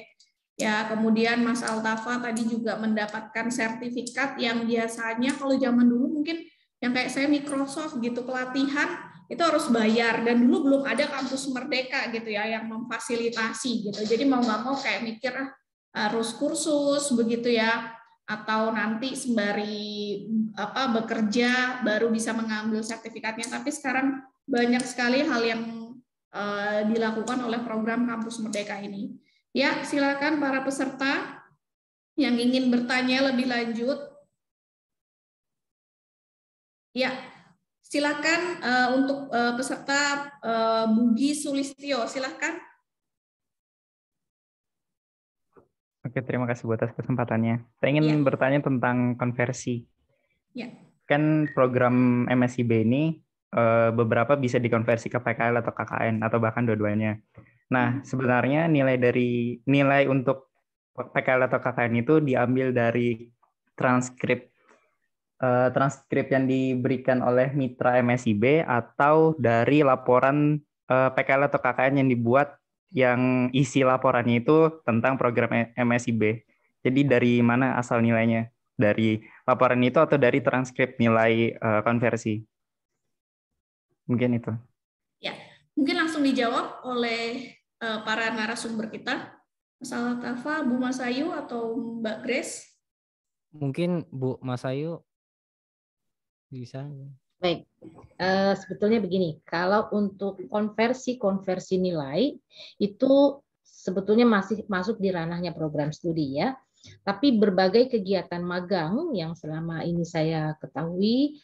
Ya, kemudian Mas Altafa tadi juga mendapatkan sertifikat yang biasanya kalau zaman dulu mungkin yang kayak saya Microsoft gitu, pelatihan itu harus bayar, dan dulu belum ada Kampus Merdeka gitu ya yang memfasilitasi gitu. Jadi mau nggak mau kayak mikir harus kursus begitu ya, atau nanti sembari bekerja baru bisa mengambil sertifikatnya. Tapi sekarang banyak sekali hal yang dilakukan oleh program Kampus Merdeka ini. Ya, silakan para peserta yang ingin bertanya lebih lanjut. Ya, silakan untuk peserta Bugi Sulistyo, silakan. Oke, terima kasih buat atas kesempatannya. Saya ingin bertanya tentang konversi. Ya. Kan program MSIB ini beberapa bisa dikonversi ke PKL atau KKN atau bahkan dua-duanya. Nah, sebenarnya nilai untuk PKL atau KKN itu diambil dari transkrip yang diberikan oleh mitra MSIB atau dari laporan PKL atau KKN yang dibuat, yang isi laporannya itu tentang program MSIB. Jadi dari mana asal nilainya? Dari laporan itu atau dari transkrip nilai konversi? Mungkin itu. Ya, mungkin langsung dijawab oleh para narasumber kita. Mas Altafa, Bu Masayu atau Mbak Grace? Mungkin Bu Masayu bisa. Baik, sebetulnya begini, kalau untuk konversi nilai itu sebetulnya masih masuk di ranahnya program studi ya. Tapi berbagai kegiatan magang yang selama ini saya ketahui,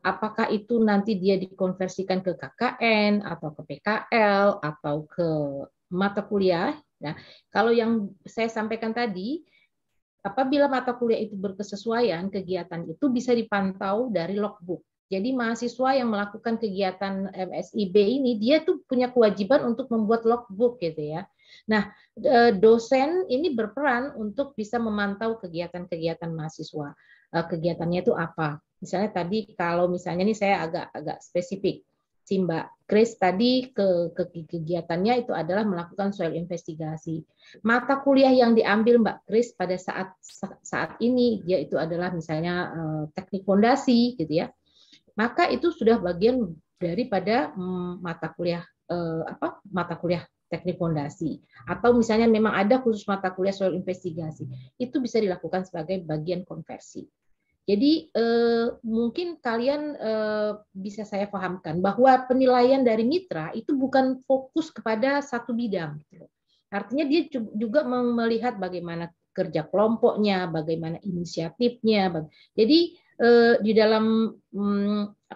apakah itu nanti dia dikonversikan ke KKN atau ke PKL atau ke mata kuliah. Nah, kalau yang saya sampaikan tadi, apabila mata kuliah itu berkesesuaian, kegiatan itu bisa dipantau dari logbook. Jadi mahasiswa yang melakukan kegiatan MSIB ini, dia tuh punya kewajiban untuk membuat logbook gitu ya. Nah, dosen ini berperan untuk bisa memantau kegiatan-kegiatan mahasiswa. Kegiatannya itu apa? Misalnya tadi kalau misalnya ini saya agak spesifik. Si Mbak Grace tadi kegiatannya itu adalah melakukan soal investigasi. Mata kuliah yang diambil Mbak Grace pada saat ini dia itu adalah misalnya teknik fondasi gitu ya. Maka itu sudah bagian daripada mata kuliah teknik fondasi, atau misalnya memang ada khusus mata kuliah soal investigasi, itu bisa dilakukan sebagai bagian konversi. Jadi mungkin kalian bisa saya pahamkan bahwa penilaian dari mitra itu bukan fokus kepada satu bidang. Artinya dia juga melihat bagaimana kerja kelompoknya, bagaimana inisiatifnya. Jadi di dalam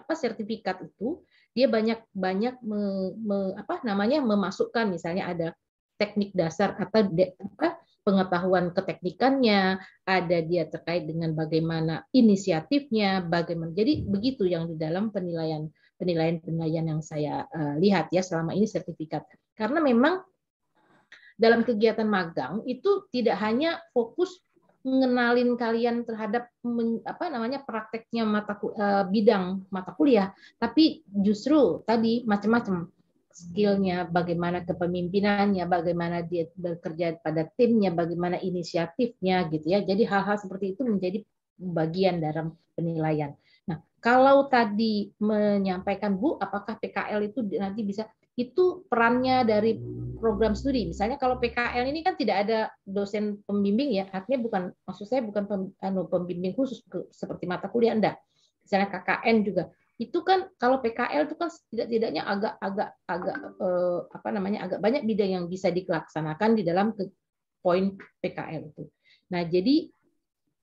sertifikat itu dia banyak memasukkan, misalnya ada teknik dasar atau pengetahuan keteknikannya, ada dia terkait dengan bagaimana inisiatifnya, bagaimana. Jadi begitu yang di dalam penilaian yang saya lihat ya selama ini sertifikat. Karena memang dalam kegiatan magang itu tidak hanya fokus mengenalin kalian terhadap prakteknya bidang mata kuliah, tapi justru tadi macam-macam skillnya, bagaimana kepemimpinannya, bagaimana dia bekerja pada timnya, bagaimana inisiatifnya gitu ya. Jadi hal-hal seperti itu menjadi bagian dalam penilaian. Nah, kalau tadi menyampaikan Bu, apakah PKL itu nanti bisa, itu perannya dari program studi. Misalnya kalau PKL ini kan tidak ada dosen pembimbing ya, artinya maksud saya bukan pembimbing khusus seperti mata kuliah, enggak. Misalnya KKN juga. Itu kan kalau PKL itu kan tidak-tidaknya agak banyak bidang yang bisa dilaksanakan di dalam poin PKL itu. Nah, jadi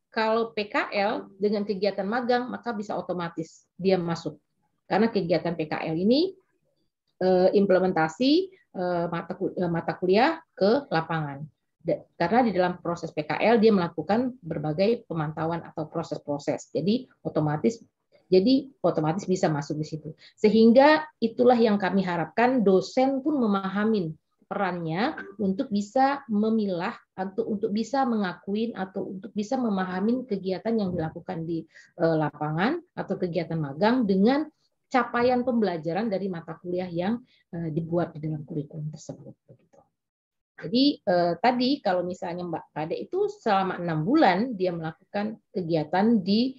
kalau PKL dengan kegiatan magang maka bisa otomatis dia masuk. Karena kegiatan PKL ini implementasi mata kuliah ke lapangan. Karena di dalam proses PKL dia melakukan berbagai pemantauan atau proses-proses. Jadi otomatis bisa masuk di situ. Sehingga itulah yang kami harapkan dosen pun memahami perannya untuk bisa memilah atau untuk bisa mengakuin atau untuk bisa memahami kegiatan yang dilakukan di lapangan atau kegiatan magang dengan capaian pembelajaran dari mata kuliah yang dibuat di dalam kurikulum tersebut. Jadi tadi kalau misalnya Mbak Kade itu selama 6 bulan dia melakukan kegiatan di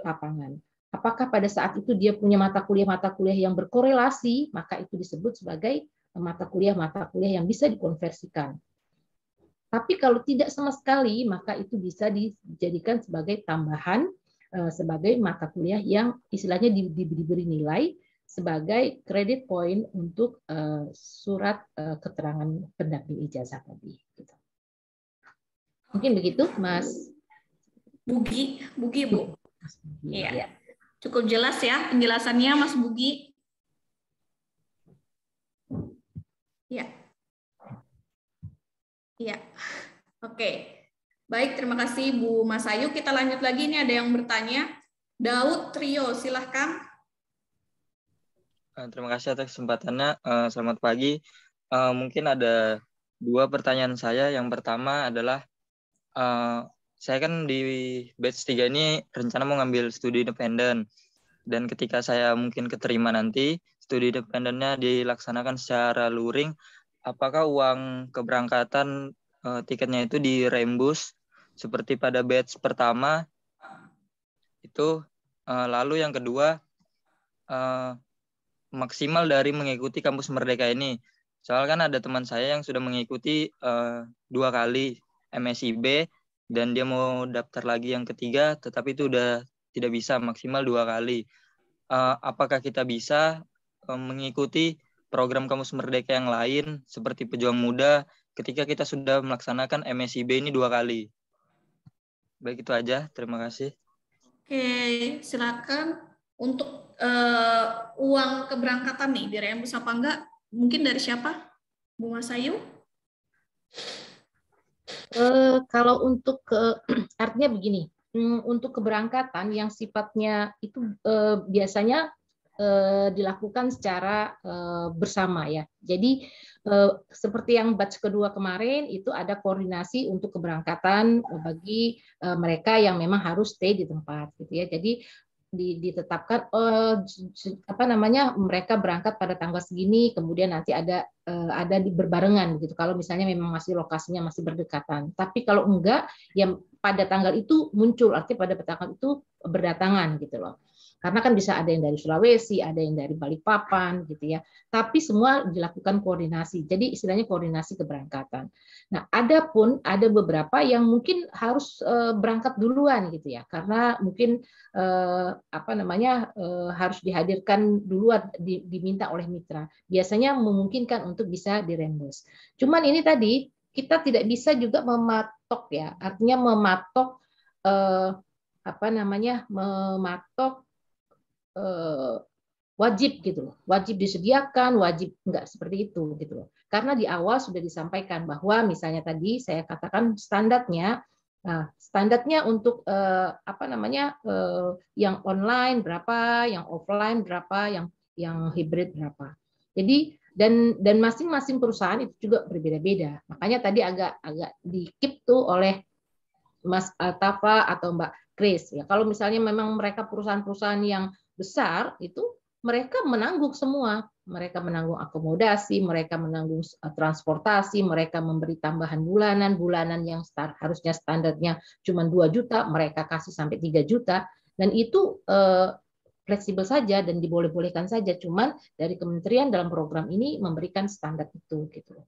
lapangan. Apakah pada saat itu dia punya mata kuliah yang berkorelasi, maka itu disebut sebagai mata kuliah yang bisa dikonversikan. Tapi kalau tidak sama sekali, maka itu bisa dijadikan sebagai tambahan, sebagai mata kuliah yang istilahnya diberi nilai sebagai kredit point untuk surat keterangan pendamping ijazah tadi. Mungkin begitu, Mas Bugi Bu. Iya. Ya. Cukup jelas ya penjelasannya, Mas Bugi. Iya. Iya. Oke. Baik, terima kasih Bu Mas Ayu. Kita lanjut lagi, ini ada yang bertanya. Daud Trio, silahkan. Terima kasih atas kesempatannya. Selamat pagi. Mungkin ada 2 pertanyaan saya. Yang pertama adalah saya kan di batch 3 ini rencana mau ngambil studi independen. Dan ketika saya mungkin keterima nanti, studi independennya dilaksanakan secara luring, apakah uang keberangkatan tiketnya itu dirembus seperti pada batch pertama? Itu lalu yang kedua, maksimal dari mengikuti kampus Merdeka ini. Soalnya kan ada teman saya yang sudah mengikuti 2 kali MSIB dan dia mau daftar lagi yang ketiga, tetapi itu udah tidak bisa, maksimal 2 kali. Apakah kita bisa mengikuti program kampus Merdeka yang lain seperti Pejuang Muda ketika kita sudah melaksanakan MSIB ini 2 kali? Baik, itu aja. Terima kasih. Oke, silakan. Untuk uang keberangkatan nih, dirembus apa enggak? Mungkin dari siapa? Bu Mas Ayu? Kalau untuk artinya begini, untuk keberangkatan yang sifatnya itu biasanya dilakukan secara bersama ya. Jadi seperti yang batch kedua kemarin itu ada koordinasi untuk keberangkatan bagi mereka yang memang harus stay di tempat gitu ya. Jadi ditetapkan mereka berangkat pada tanggal segini, kemudian nanti ada berbarengan gitu kalau misalnya memang masih lokasinya masih berdekatan. Tapi kalau enggak yang pada tanggal itu muncul, artinya pada tanggal itu berdatangan gitu loh. Karena kan bisa ada yang dari Sulawesi, ada yang dari Balikpapan gitu ya. Tapi semua dilakukan koordinasi. Jadi istilahnya koordinasi keberangkatan. Nah, ada beberapa yang mungkin harus berangkat duluan gitu ya. Karena mungkin harus dihadirkan duluan, diminta oleh mitra. Biasanya memungkinkan untuk bisa dirembus. Cuman ini tadi kita tidak bisa juga mematok ya. Artinya mematok wajib gitu loh, wajib disediakan, wajib enggak seperti itu gitu loh. Karena di awal sudah disampaikan bahwa misalnya tadi saya katakan standarnya, nah standarnya untuk yang online berapa, yang offline berapa, yang hybrid berapa. Jadi dan masing-masing perusahaan itu juga berbeda-beda. Makanya tadi agak di-keep tuh oleh Mas Altafa atau Mbak Kris. Ya, kalau misalnya memang mereka perusahaan-perusahaan yang besar itu mereka menanggung semua. Mereka menanggung akomodasi, mereka menanggung transportasi, mereka memberi tambahan bulanan yang harusnya standarnya cuma 2 juta, mereka kasih sampai 3 juta. Dan itu fleksibel saja dan diboleh-bolehkan saja. Cuman dari kementerian dalam program ini memberikan standar itu gitu.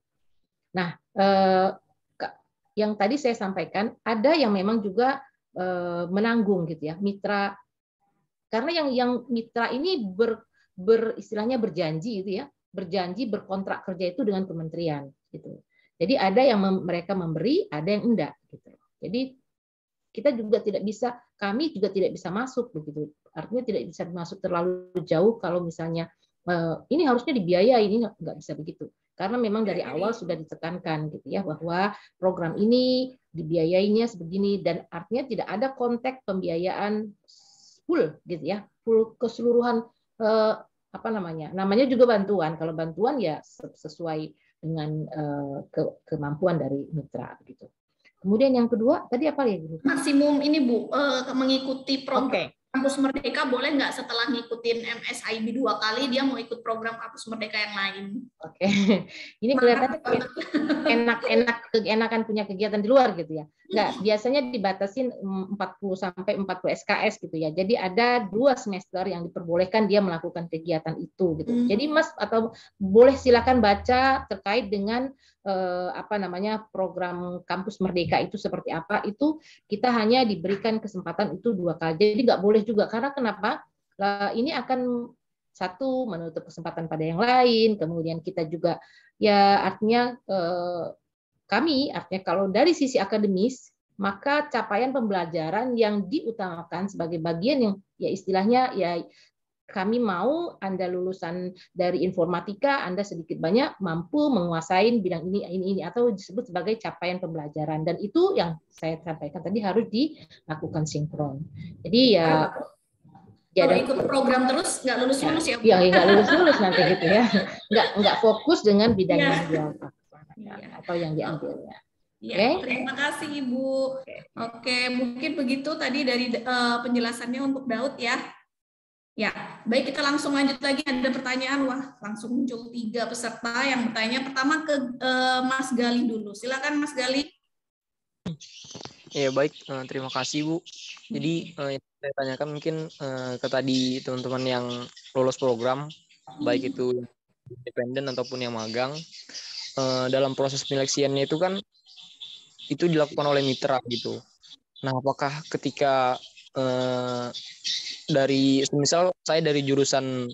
Nah, yang tadi saya sampaikan ada yang memang juga menanggung gitu ya, mitra. Karena yang mitra ini istilahnya berjanji gitu ya, berjanji berkontrak kerja itu dengan kementerian gitu. Jadi ada yang mereka memberi, ada yang enggak gitu. Jadi kita juga tidak bisa, kami juga tidak bisa masuk begitu. Artinya tidak bisa masuk terlalu jauh kalau misalnya ini harusnya dibiayai, ini nggak bisa begitu. Karena memang dari awal sudah ditekankan gitu ya bahwa program ini dibiayainya sebegini dan artinya tidak ada konteks pembiayaan full gitu ya, full keseluruhan namanya juga bantuan. Kalau bantuan ya sesuai dengan kemampuan dari mitra gitu. Kemudian yang kedua tadi apa ya Bu? Maksimum ini Bu, mengikuti program Kampus Merdeka boleh nggak setelah ngikutin MSIB 2 kali dia mau ikut program Kampus Merdeka yang lain? Oke. Ini kelihatannya enakan punya kegiatan di luar gitu ya. Enggak, biasanya dibatasin 40 sampai 40 SKS gitu ya. Jadi ada 2 semester yang diperbolehkan dia melakukan kegiatan itu gitu. Jadi Mas atau boleh silakan baca terkait dengan program Kampus Merdeka itu seperti apa, itu kita hanya diberikan kesempatan itu 2 kali. Jadi nggak boleh juga, karena kenapa? Ini akan satu menutup kesempatan pada yang lain, kemudian kita juga ya artinya artinya kalau dari sisi akademis maka capaian pembelajaran yang diutamakan sebagai bagian yang ya istilahnya ya kami mau Anda lulusan dari informatika, Anda sedikit banyak mampu menguasai bidang ini atau disebut sebagai capaian pembelajaran, dan itu yang saya sampaikan tadi harus dilakukan sinkron. Jadi ya kalau ikut program terus nggak lulus ya? Iya, nggak lulus nanti gitu ya, nggak fokus dengan bidang yang dia atau yang diambilnya. Ya, terima kasih Ibu. Oke, mungkin begitu tadi dari penjelasannya untuk Daud ya. Ya, baik, kita langsung lanjut lagi. Ada pertanyaan, wah langsung muncul 3 peserta yang bertanya. Pertama ke Mas Gali dulu. Silakan Mas Gali. Ya baik, terima kasih Bu. Jadi yang saya tanyakan mungkin ke tadi teman-teman yang lolos program, baik itu independen ataupun yang magang, dalam proses penyeleksiannya itu kan itu dilakukan oleh mitra gitu. Nah, apakah ketika misal saya dari jurusan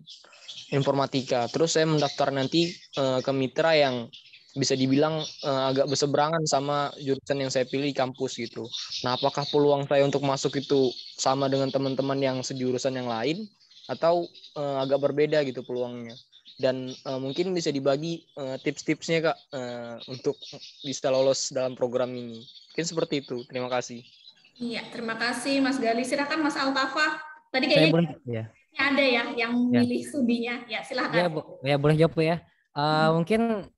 informatika, terus saya mendaftar nanti ke mitra yang bisa dibilang agak berseberangan sama jurusan yang saya pilih di kampus gitu. Nah, apakah peluang saya untuk masuk itu sama dengan teman-teman yang sejurusan yang lain atau agak berbeda gitu peluangnya? Dan mungkin bisa dibagi tips-tipsnya Kak untuk bisa lolos dalam program ini. Mungkin seperti itu. Terima kasih. Iya, terima kasih Mas Gali. Silakan Mas Altafa. Tadi kayaknya ada ya yang milih studinya. Ya, silakan. Ya boleh jawab ya. Mungkin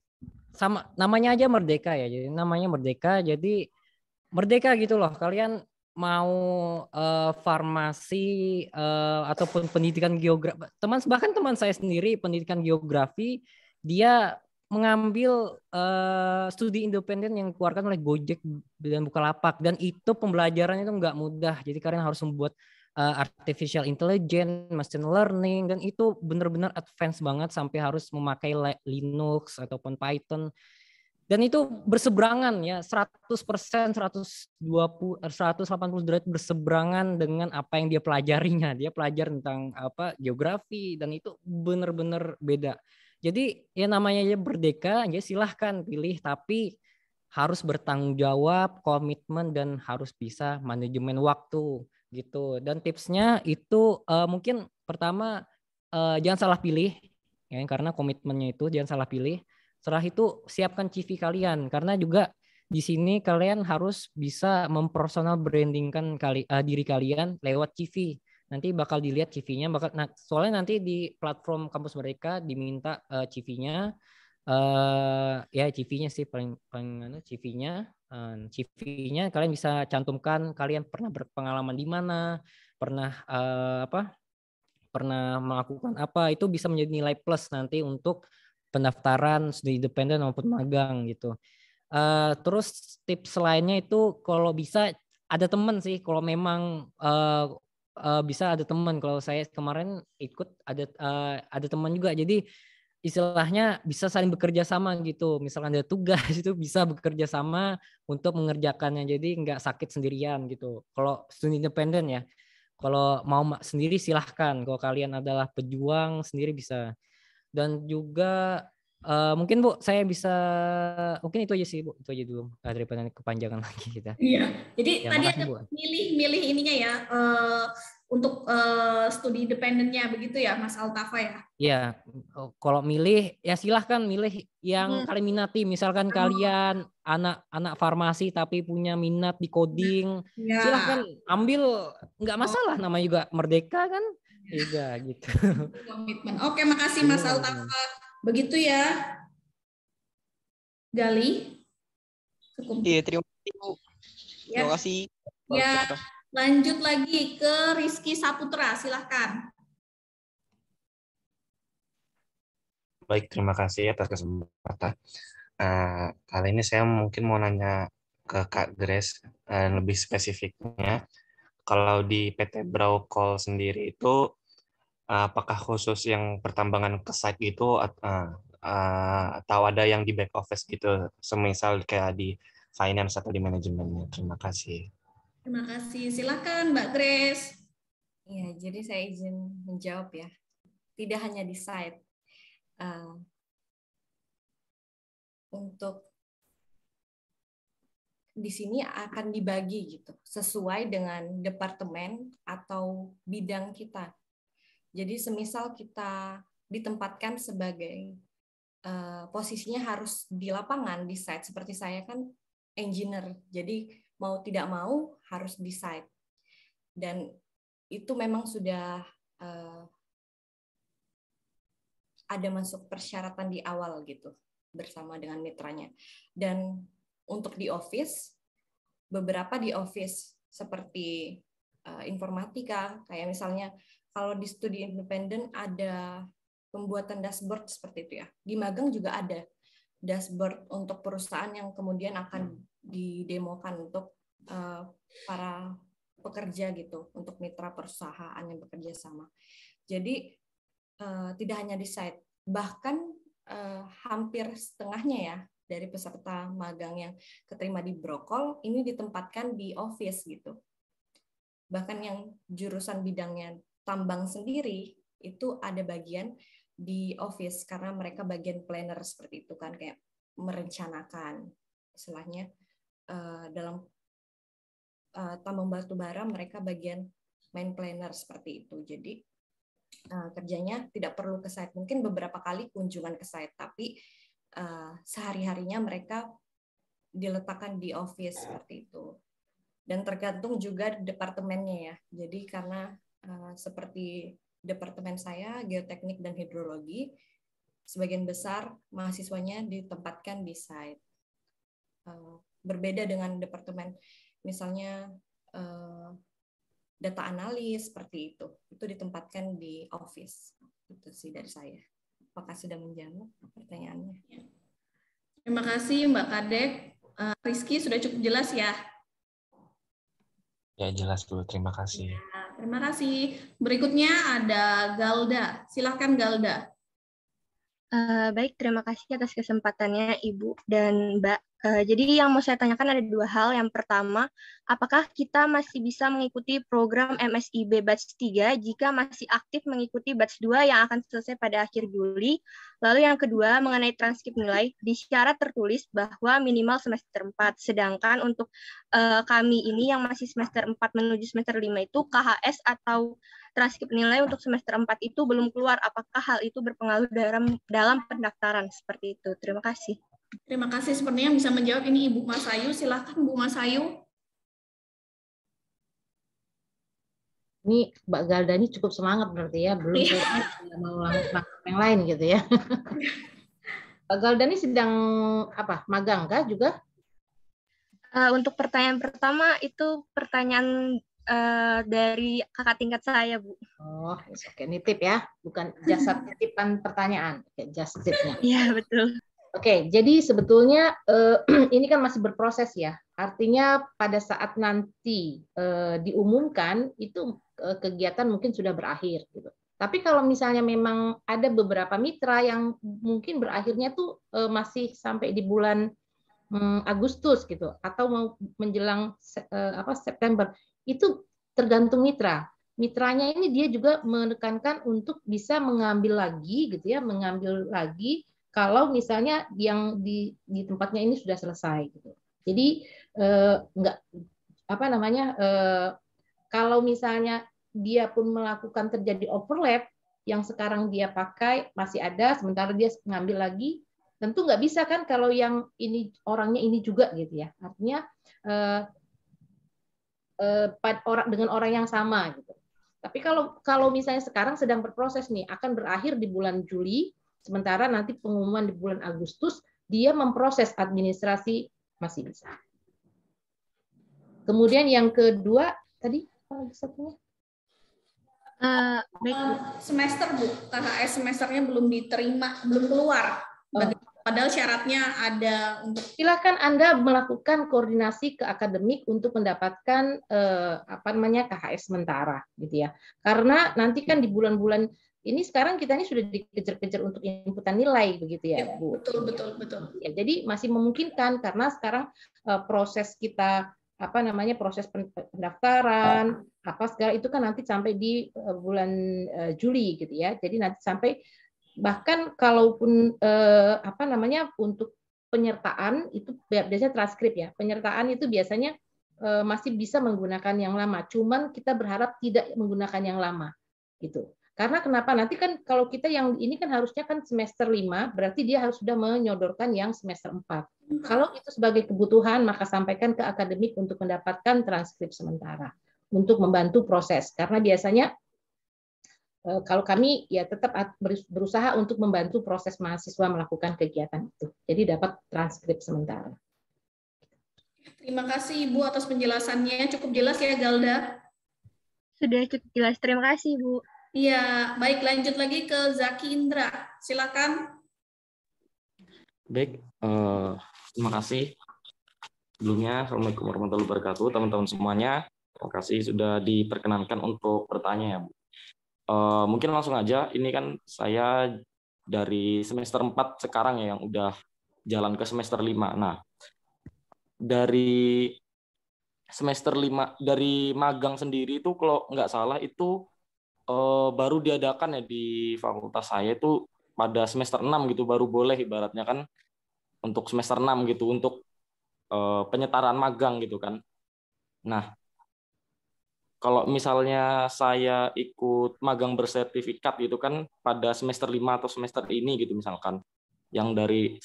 sama namanya aja Merdeka ya. Jadi namanya Merdeka, jadi merdeka gitu loh. Kalian mau farmasi ataupun pendidikan geografi. Bahkan teman saya sendiri pendidikan geografi, dia mengambil studi independen yang dikeluarkan oleh Gojek dan Bukalapak, dan itu pembelajarannya itu nggak mudah. Jadi kalian harus membuat artificial intelligence, machine learning, dan itu benar-benar advance banget sampai harus memakai Linux ataupun Python. Dan itu berseberangan ya 100%, 180 derajat berseberangan dengan apa yang dia pelajarinya. Dia pelajar tentang geografi, dan itu benar-benar beda. Jadi ya namanya aja Merdeka, ya silahkan pilih, tapi harus bertanggung jawab, komitmen, dan harus bisa manajemen waktu gitu. Dan tipsnya itu mungkin pertama jangan salah pilih, ya, karena komitmennya itu jangan salah pilih. Setelah itu siapkan CV kalian, karena juga di sini kalian harus bisa mempersonal brandingkan diri kalian lewat CV. Nanti bakal dilihat CV-nya, soalnya nanti di platform kampus mereka diminta CV-nya, ya CV-nya sih paling CV-nya. CV-nya kalian bisa cantumkan kalian pernah berpengalaman di mana, pernah pernah melakukan apa, itu bisa menjadi nilai plus nanti untuk pendaftaran studi independen maupun magang gitu. Terus tips lainnya itu kalau bisa ada teman sih, kalau memang bisa ada teman. Kalau saya kemarin ikut ada teman juga, jadi istilahnya bisa saling bekerja sama gitu. Misalkan ada tugas itu bisa bekerja sama untuk mengerjakannya, jadi nggak sakit sendirian gitu. Kalau studi independen ya. Kalau mau sendiri silahkan. Kalau kalian adalah pejuang sendiri bisa. Dan juga mungkin Bu, saya bisa mungkin itu aja sih Bu, itu aja dulu daripada kepanjangan lagi kita. Iya. Jadi Ya, tadi makasih, ada Bu. milih ininya ya untuk studi independennya begitu ya, Mas Altafa ya. Ya, kalau milih ya silahkan milih yang kalian minati. Misalkan kalian anak farmasi tapi punya minat di coding, Ya. silahkan ambil, nggak masalah. Namanya juga merdeka kan, juga gitu. Komitmen. Oke, makasih Mas Altafa. Begitu ya, Gali. Cukup. Iya, terima kasih Bu. Ya. Terima kasih. Ya, lanjut lagi ke Rizky Saputra, silahkan. Baik, terima kasih atas kesempatan. Kali ini saya mungkin mau nanya ke Kak Grace, lebih spesifiknya, kalau di PT Braucol sendiri itu, apakah khusus yang pertambangan ke site gitu, atau ada yang di back office gitu, semisal kayak di finance atau di manajemennya? Terima kasih. Terima kasih. Silahkan Mbak Grace. Ya, jadi saya izin menjawab ya. Tidak hanya di site. Untuk di sini akan dibagi gitu sesuai dengan departemen atau bidang kita. Jadi semisal kita ditempatkan sebagai posisinya harus di lapangan, di site, seperti saya kan engineer, jadi mau tidak mau harus di site. Dan itu memang sudah ada masuk persyaratan di awal gitu bersama dengan mitranya. Dan untuk di office, beberapa di office seperti informatika, kayak misalnya kalau di studi independen ada pembuatan dashboard seperti itu ya. Di magang juga ada dashboard untuk perusahaan yang kemudian akan didemokan untuk para pekerja gitu, untuk mitra perusahaan yang bekerja sama. Jadi tidak hanya di site, bahkan hampir setengahnya ya dari peserta magang yang keterima di Braucol ini ditempatkan di office gitu. Bahkan yang jurusan bidangnya tambang sendiri itu ada bagian di office karena mereka bagian planner seperti itu kan, kayak merencanakan istilahnya dalam tambang batu bara mereka bagian main planner seperti itu. Jadi kerjanya tidak perlu ke site, mungkin beberapa kali kunjungan ke site, tapi sehari-harinya mereka diletakkan di office seperti itu. Dan tergantung juga departemennya ya. Jadi karena seperti departemen saya, geoteknik dan hidrologi, sebagian besar mahasiswanya ditempatkan di site. Berbeda dengan departemen misalnya data analis seperti itu ditempatkan di office. Itu sih dari saya. Apakah sudah menjawab pertanyaannya? Terima kasih Mbak Kadek. Rizky sudah cukup jelas ya? Ya, jelas dulu. Terima kasih. Ya, terima kasih. Berikutnya ada Galda. Silahkan Galda. Baik, terima kasih atas kesempatannya Ibu dan Mbak. Jadi yang mau saya tanyakan ada dua hal. Yang pertama, apakah kita masih bisa mengikuti program MSIB Batch 3 jika masih aktif mengikuti Batch 2 yang akan selesai pada akhir Juli? Lalu yang kedua, mengenai transkrip nilai, di syarat tertulis bahwa minimal semester 4. Sedangkan untuk kami ini yang masih semester 4 menuju semester 5 itu KHS atau transkrip nilai untuk semester 4 itu belum keluar. Apakah hal itu berpengaruh dalam pendaftaran? Seperti itu. Terima kasih. Terima kasih. Sepertinya yang bisa menjawab ini Ibu Mas Ayu. Silahkan Bu Mas Ayu. Ini Mbak Galda ini cukup semangat berarti ya, belum selesai mau langkah yang lain gitu ya. Mbak Galda ini sedang apa? Magang kah juga? Untuk pertanyaan pertama itu pertanyaan dari kakak tingkat saya, Bu. Oh, oke, nitip ya, bukan jasa titipan pertanyaan, oke, just titnya. Iya, betul. Oke, jadi sebetulnya ini kan masih berproses ya. Artinya pada saat nanti diumumkan itu kegiatan mungkin sudah berakhir gitu. Tapi kalau misalnya memang ada beberapa mitra yang mungkin berakhirnya tuh masih sampai di bulan Agustus gitu atau mau menjelang September, itu tergantung mitra. Mitranya ini dia juga menekankan untuk bisa mengambil lagi gitu ya, mengambil lagi kalau misalnya yang di tempatnya ini sudah selesai gitu. Jadi kalau misalnya dia pun melakukan terjadi overlap yang sekarang dia pakai masih ada, sementara dia ngambil lagi, tentu nggak bisa kan kalau yang ini orangnya ini juga gitu ya. Artinya dengan orang yang sama gitu. Tapi kalau misalnya sekarang sedang berproses nih, akan berakhir di bulan Juli. Sementara nanti pengumuman di bulan Agustus, dia memproses administrasi masih bisa. Kemudian yang kedua, tadi apa lagi satunya? Semester Bu, KHS semesternya belum diterima, belum keluar. Padahal syaratnya ada untuk. Silakan Anda melakukan koordinasi ke akademik untuk mendapatkan KHS sementara, gitu ya. Karena nanti kan di bulan-bulan ini sekarang kita ini sudah dikejar-kejar untuk inputan nilai begitu ya, Bu. Betul. Ya, jadi masih memungkinkan karena sekarang proses kita proses pendaftaran segala itu kan nanti sampai di bulan Juli gitu ya. Jadi nanti sampai bahkan kalaupun untuk penyertaan itu biasanya transkrip ya. Penyertaan itu biasanya masih bisa menggunakan yang lama. Cuman kita berharap tidak menggunakan yang lama gitu. Karena kenapa? Nanti kan kalau kita yang ini kan harusnya kan semester 5, berarti dia harus sudah menyodorkan yang semester 4. Kalau itu sebagai kebutuhan, maka sampaikan ke akademik untuk mendapatkan transkrip sementara untuk membantu proses. Karena biasanya kalau kami ya tetap berusaha untuk membantu proses mahasiswa melakukan kegiatan itu. Jadi dapat transkrip sementara. Terima kasih Ibu atas penjelasannya. Cukup jelas ya Galda? Sudah cukup jelas. Terima kasih Bu. Iya, baik, lanjut lagi ke Zaki Indra. Silakan. Baik, terima kasih. Sebelumnya, Assalamualaikum warahmatullahi wabarakatuh, teman-teman semuanya. Terima kasih sudah diperkenankan untuk bertanya ya, Bu. Mungkin langsung aja, ini kan saya dari semester 4 sekarang ya, yang udah jalan ke semester 5. Nah, dari semester 5, dari magang sendiri itu kalau nggak salah itu baru diadakan ya di fakultas saya itu pada semester 6 gitu, baru boleh ibaratnya kan untuk semester 6 gitu, untuk penyetaraan magang gitu kan. Nah, kalau misalnya saya ikut magang bersertifikat gitu kan pada semester 5 atau semester ini gitu misalkan, yang dari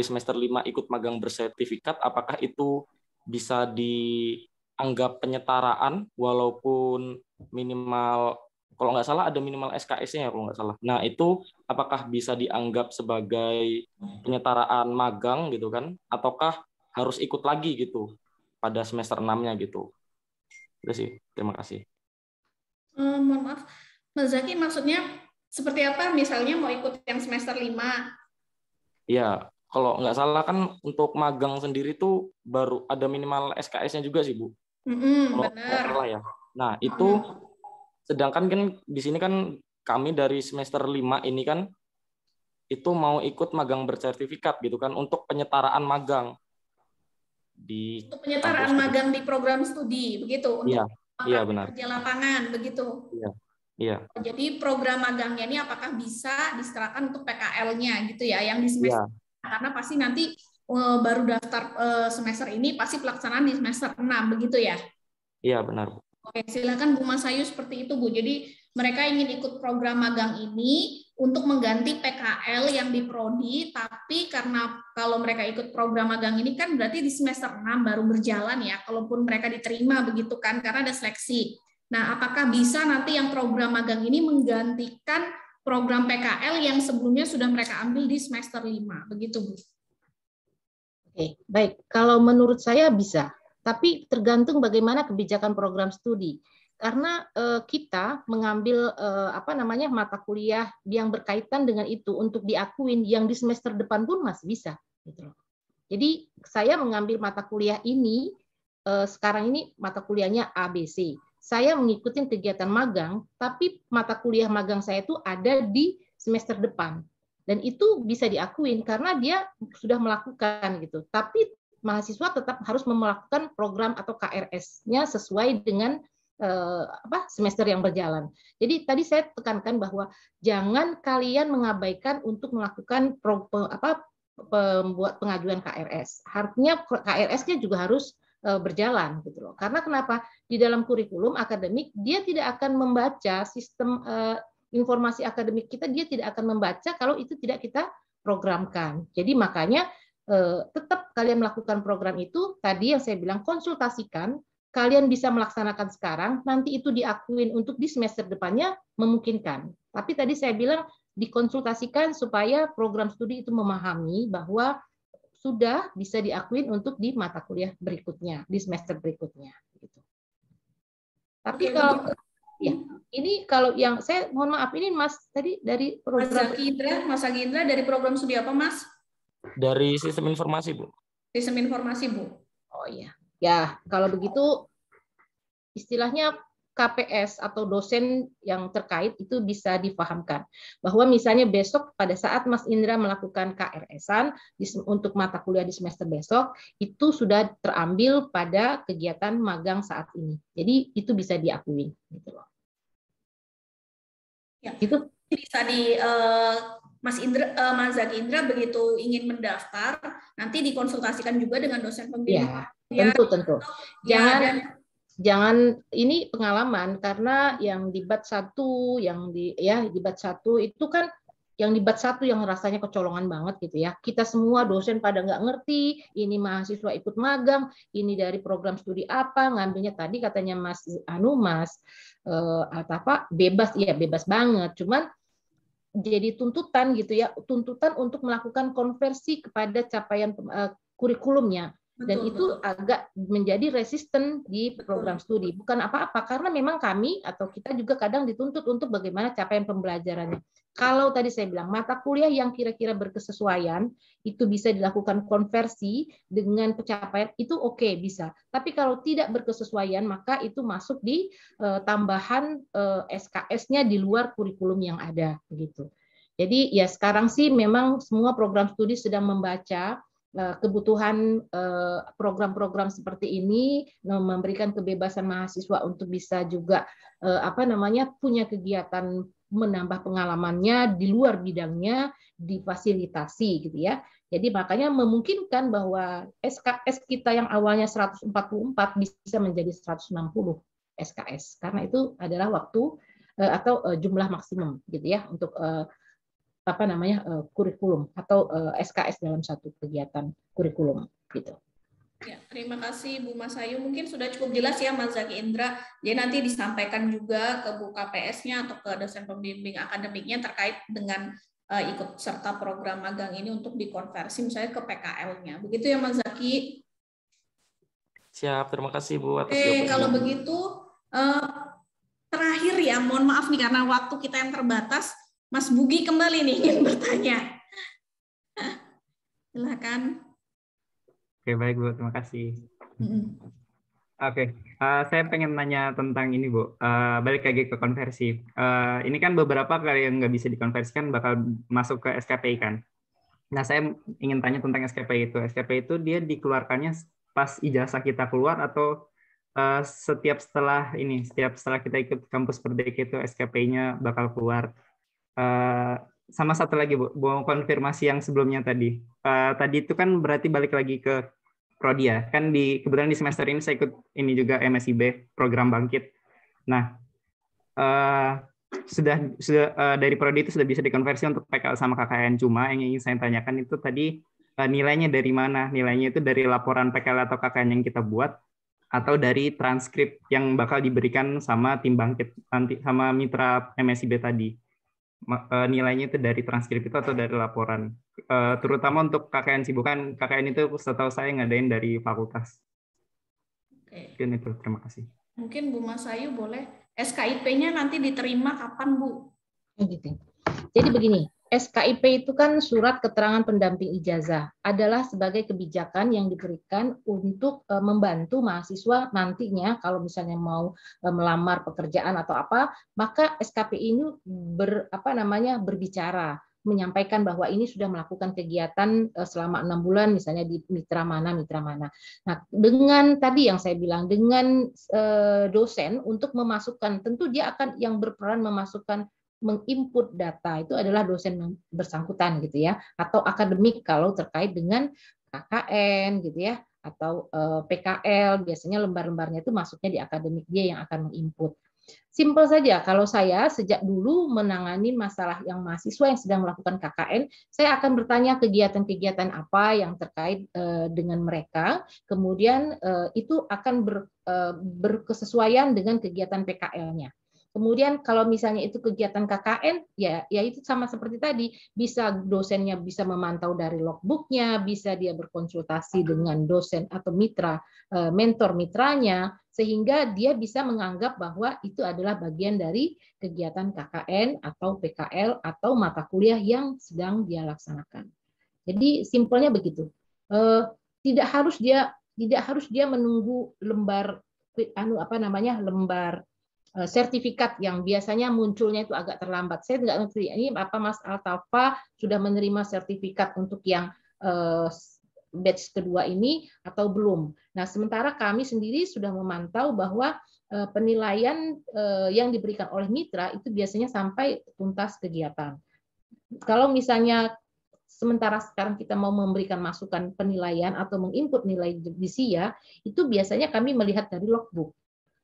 semester 5 ikut magang bersertifikat, apakah itu bisa dianggap penyetaraan walaupun minimal, kalau nggak salah ada minimal SKS-nya ya kalau nggak salah. Nah itu apakah bisa dianggap sebagai penyetaraan magang gitu kan, ataukah harus ikut lagi gitu pada semester 6-nya gitu. Udah sih, terima kasih. Mohon maaf, Mas Zaki maksudnya seperti apa? Misalnya mau ikut yang semester 5? Iya, kalau nggak salah kan untuk magang sendiri tuh baru ada minimal SKS-nya juga sih Bu. Kalau nggak salah ya. Nah itu sedangkan kan di sini kan kami dari semester 5 ini kan itu mau ikut magang bersertifikat gitu kan untuk penyetaraan magang. di untuk penyetaraan kampus. magang di program studi, begitu? Untuk Iya, benar. kerja lapangan, begitu? Iya. Jadi program magangnya ini apakah bisa diserahkan untuk PKL-nya gitu ya, yang di semester, karena pasti nanti baru daftar semester ini pasti pelaksanaan di semester 6, begitu ya? Iya, benar. Oke, silakan Bu Mas Ayu seperti itu, Bu. Jadi mereka ingin ikut program magang ini untuk mengganti PKL yang di prodi, tapi karena kalau mereka ikut program magang ini kan berarti di semester 6 baru berjalan ya, kalaupun mereka diterima begitu kan, karena ada seleksi. Nah, apakah bisa nanti yang program magang ini menggantikan program PKL yang sebelumnya sudah mereka ambil di semester 5, begitu Bu? Oke, baik. Kalau menurut saya bisa, tapi tergantung bagaimana kebijakan program studi. Karena kita mengambil mata kuliah yang berkaitan dengan itu untuk diakuin yang di semester depan pun masih bisa. Gitu loh. Jadi saya mengambil mata kuliah ini sekarang ini mata kuliahnya ABC. Saya mengikuti kegiatan magang, tapi mata kuliah magang saya itu ada di semester depan. Dan itu bisa diakuin karena dia sudah melakukan gitu. Tapi mahasiswa tetap harus melakukan program atau KRS-nya sesuai dengan semester yang berjalan. Jadi tadi saya tekankan bahwa jangan kalian mengabaikan untuk melakukan pembuat pengajuan KRS. Artinya KRS-nya juga harus berjalan gitu loh. Karena kenapa? Di dalam kurikulum akademik dia tidak akan membaca sistem informasi akademik kita, dia tidak akan membaca kalau itu tidak kita programkan. Jadi makanya tetap kalian melakukan program itu tadi yang saya bilang konsultasikan, kalian bisa melaksanakan sekarang, nanti itu diakuin untuk di semester depannya memungkinkan. Tapi tadi saya bilang dikonsultasikan supaya program studi itu memahami bahwa sudah bisa diakuin untuk di mata kuliah berikutnya, di semester berikutnya. Gitu. Tapi kalau ya, ini kalau yang saya mohon maaf ini Mas tadi dari program Mas Agindra dari program studi apa Mas? Dari sistem informasi Bu. Sistem informasi Bu. Oh iya, ya kalau begitu istilahnya KPS atau dosen yang terkait itu bisa dipahamkan bahwa misalnya besok pada saat Mas Indra melakukan KRS-an untuk mata kuliah di semester besok itu sudah terambil pada kegiatan magang saat ini. Jadi itu bisa diakui gitu loh. Ya, itu bisa di Mas Zaki Indra begitu ingin mendaftar nanti dikonsultasikan juga dengan dosen pembimbing. Ya, tentu. Jangan ini pengalaman karena yang di bat 1 yang di bat 1 itu kan yang di bat 1 yang rasanya kecolongan banget gitu ya. Kita semua dosen pada nggak ngerti, ini mahasiswa ikut magang, ini dari program studi apa, ngambilnya tadi katanya Mas bebas, iya bebas banget. Cuman jadi tuntutan gitu ya, tuntutan untuk melakukan konversi kepada capaian kurikulumnya. Dan itu agak menjadi resisten di program studi. Bukan apa-apa, karena memang kami atau kita juga kadang dituntut untuk bagaimana capaian pembelajarannya. Kalau tadi saya bilang, mata kuliah yang kira-kira berkesesuaian, itu bisa dilakukan konversi dengan pencapaian, itu oke, bisa. Tapi kalau tidak berkesesuaian, maka itu masuk di tambahan SKS-nya di luar kurikulum yang ada. Begitu. Jadi ya sekarang sih memang semua program studi sedang membaca kebutuhan program-program seperti ini, memberikan kebebasan mahasiswa untuk bisa juga punya kegiatan menambah pengalamannya di luar bidangnya, difasilitasi gitu ya. Jadi makanya memungkinkan bahwa SKS kita yang awalnya 144 bisa menjadi 160 SKS karena itu adalah waktu atau jumlah maksimum gitu ya untuk kurikulum atau SKS dalam satu kegiatan kurikulum gitu. Ya, terima kasih Bu Mas Ayu. Mungkin sudah cukup jelas ya Mas Zaki Indra. Jadi nanti disampaikan juga ke Bu KPS-nya atau ke dosen pembimbing akademiknya terkait dengan ikut serta program magang ini untuk dikonversi misalnya ke PKL-nya. Begitu ya Mas Zaki? Siap, terima kasih Bu atas jawabannya. Kalau begitu terakhir ya, mohon maaf nih karena waktu kita yang terbatas. Mas Bugi kembali nih ingin bertanya. Silakan. Oke, baik Bu, terima kasih. Oke, saya pengen nanya tentang ini Bu, balik lagi ke konversi. Ini kan beberapa kali yang nggak bisa dikonversikan bakal masuk ke SKPI kan. Nah, saya ingin tanya tentang SKPI itu. SKPI itu dia dikeluarkannya pas ijazah kita keluar atau setiap setelah kita ikut kampus Merdeka itu SKP-nya bakal keluar. Sama satu lagi Bu, mau konfirmasi yang sebelumnya tadi. Tadi itu kan berarti balik lagi ke prodi ya. Kan kebetulan di semester ini saya ikut ini juga MSIB, program Bangkit. Nah, sudah dari prodi itu sudah bisa dikonversi untuk PKL sama KKN. Cuma yang ingin saya tanyakan itu tadi nilainya dari mana? Nilainya itu dari laporan PKL atau KKN yang kita buat atau dari transkrip yang bakal diberikan sama tim Bangkit nanti sama mitra MSIB tadi. Nilainya itu dari transkrip itu atau dari laporan, terutama untuk KKN sih, bukan KKN itu setahu saya ngadain dari fakultas. Mungkin itu, terima kasih. Mungkin Bu Mas Ayu boleh, SKIP-nya nanti diterima kapan Bu? Gitu. Jadi begini, SKIP itu kan surat keterangan pendamping ijazah, adalah sebagai kebijakan yang diberikan untuk membantu mahasiswa nantinya kalau misalnya mau melamar pekerjaan atau apa, maka SKP ini berbicara, menyampaikan bahwa ini sudah melakukan kegiatan selama 6 bulan misalnya di mitra mana. Nah, dengan tadi yang saya bilang, dengan dosen untuk memasukkan, tentu dia akan yang berperan memasukkan menginput data itu adalah dosen yang bersangkutan gitu ya, atau akademik kalau terkait dengan KKN gitu ya, atau PKL, biasanya lembar-lembarnya itu masuknya di akademik, dia yang akan menginput. Simpel saja, kalau saya sejak dulu menangani masalah yang mahasiswa yang sedang melakukan KKN, saya akan bertanya kegiatan-kegiatan apa yang terkait dengan mereka, kemudian itu akan berkesesuaian dengan kegiatan PKL-nya. Kemudian kalau misalnya itu kegiatan KKN, ya itu sama seperti tadi, bisa dosennya bisa memantau dari logbooknya, bisa dia berkonsultasi dengan dosen atau mitra, mentor mitranya, sehingga dia bisa menganggap bahwa itu adalah bagian dari kegiatan KKN atau PKL atau mata kuliah yang sedang dia laksanakan. Jadi simpelnya begitu. Tidak harus dia menunggu lembar lembar sertifikat yang biasanya munculnya itu agak terlambat. Saya tidak ngerti ini apa Mas Altafa sudah menerima sertifikat untuk yang batch kedua ini atau belum. Nah, sementara kami sendiri sudah memantau bahwa penilaian yang diberikan oleh mitra itu biasanya sampai tuntas kegiatan. Kalau misalnya sementara sekarang kita mau memberikan masukan penilaian atau menginput nilai di SIA, itu biasanya kami melihat dari logbook.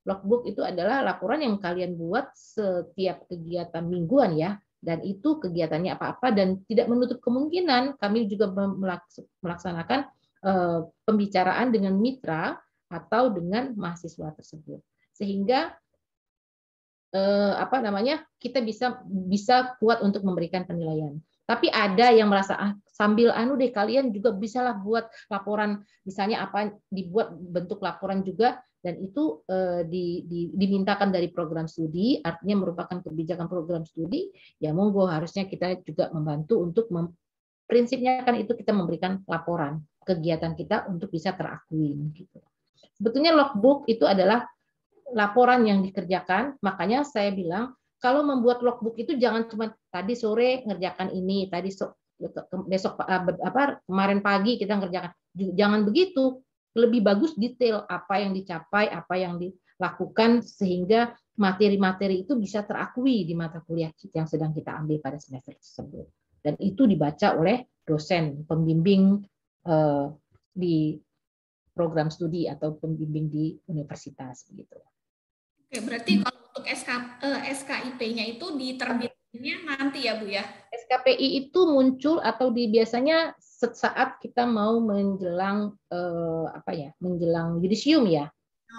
Logbook itu adalah laporan yang kalian buat setiap kegiatan mingguan ya, dan itu kegiatannya apa-apa dan tidak menutup kemungkinan kami juga melaksanakan pembicaraan dengan mitra atau dengan mahasiswa tersebut, sehingga kita bisa kuat untuk memberikan penilaian. Tapi ada yang merasa sambil kalian juga bisalah buat laporan, misalnya apa dibuat bentuk laporan juga. Dan itu dimintakan dari program studi, artinya merupakan kebijakan program studi, ya monggo harusnya kita juga membantu untuk prinsipnya kan itu kita memberikan laporan kegiatan kita untuk bisa terakui. Gitu. Sebetulnya logbook itu adalah laporan yang dikerjakan, makanya saya bilang kalau membuat logbook itu jangan cuma tadi sore ngerjakan ini, besok kemarin pagi kita ngerjakan, jangan begitu. Lebih bagus detail apa yang dicapai, apa yang dilakukan, sehingga materi-materi itu bisa terakui di mata kuliah yang sedang kita ambil pada semester tersebut. Dan itu dibaca oleh dosen, pembimbing di program studi atau pembimbing di universitas. Begitu. Oke, berarti kalau untuk SKIP-nya itu diterbitkannya nanti ya Bu ya? SKPI itu muncul atau biasanya saat kita mau menjelang menjelang yudisium ya,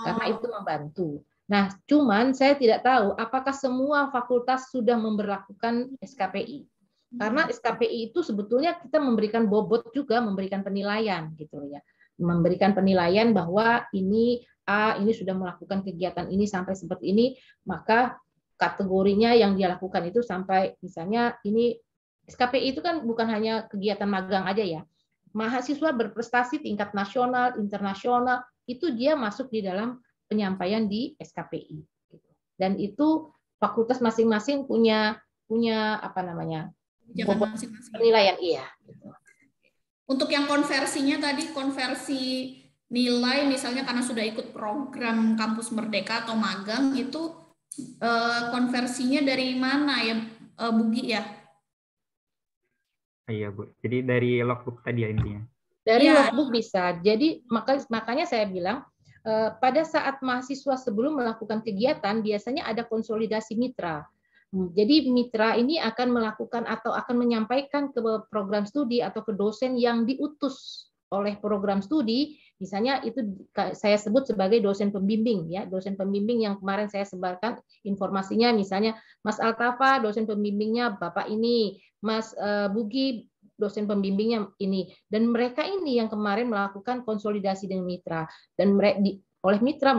karena itu membantu. Nah, cuman saya tidak tahu apakah semua fakultas sudah memberlakukan SKPI, karena SKPI itu sebetulnya kita memberikan bobot juga, memberikan penilaian gitu ya, memberikan penilaian bahwa ini ini sudah melakukan kegiatan ini sampai seperti ini, maka kategorinya yang dia lakukan itu sampai misalnya ini. SKPI itu kan bukan hanya kegiatan magang aja ya. Mahasiswa berprestasi tingkat nasional, internasional, itu dia masuk di dalam penyampaian di SKPI. Dan itu fakultas masing-masing punya penilaian iya. Untuk yang konversinya tadi, konversi nilai misalnya karena sudah ikut program Kampus Merdeka atau magang itu konversinya dari mana ya, Bugi ya? Iya Bu, jadi dari logbook tadi ya intinya. Dari Ya. logbook bisa. Jadi makanya saya bilang pada saat mahasiswa sebelum melakukan kegiatan biasanya ada konsolidasi mitra. Jadi mitra ini akan melakukan atau akan menyampaikan ke program studi atau ke dosen yang diutus oleh program studi, misalnya itu saya sebut sebagai dosen pembimbing ya, dosen pembimbing yang kemarin saya sebarkan informasinya, misalnya Mas Altafa dosen pembimbingnya Bapak ini, Mas Bugi dosen pembimbingnya ini, dan mereka ini yang kemarin melakukan konsolidasi dengan mitra, dan oleh mitra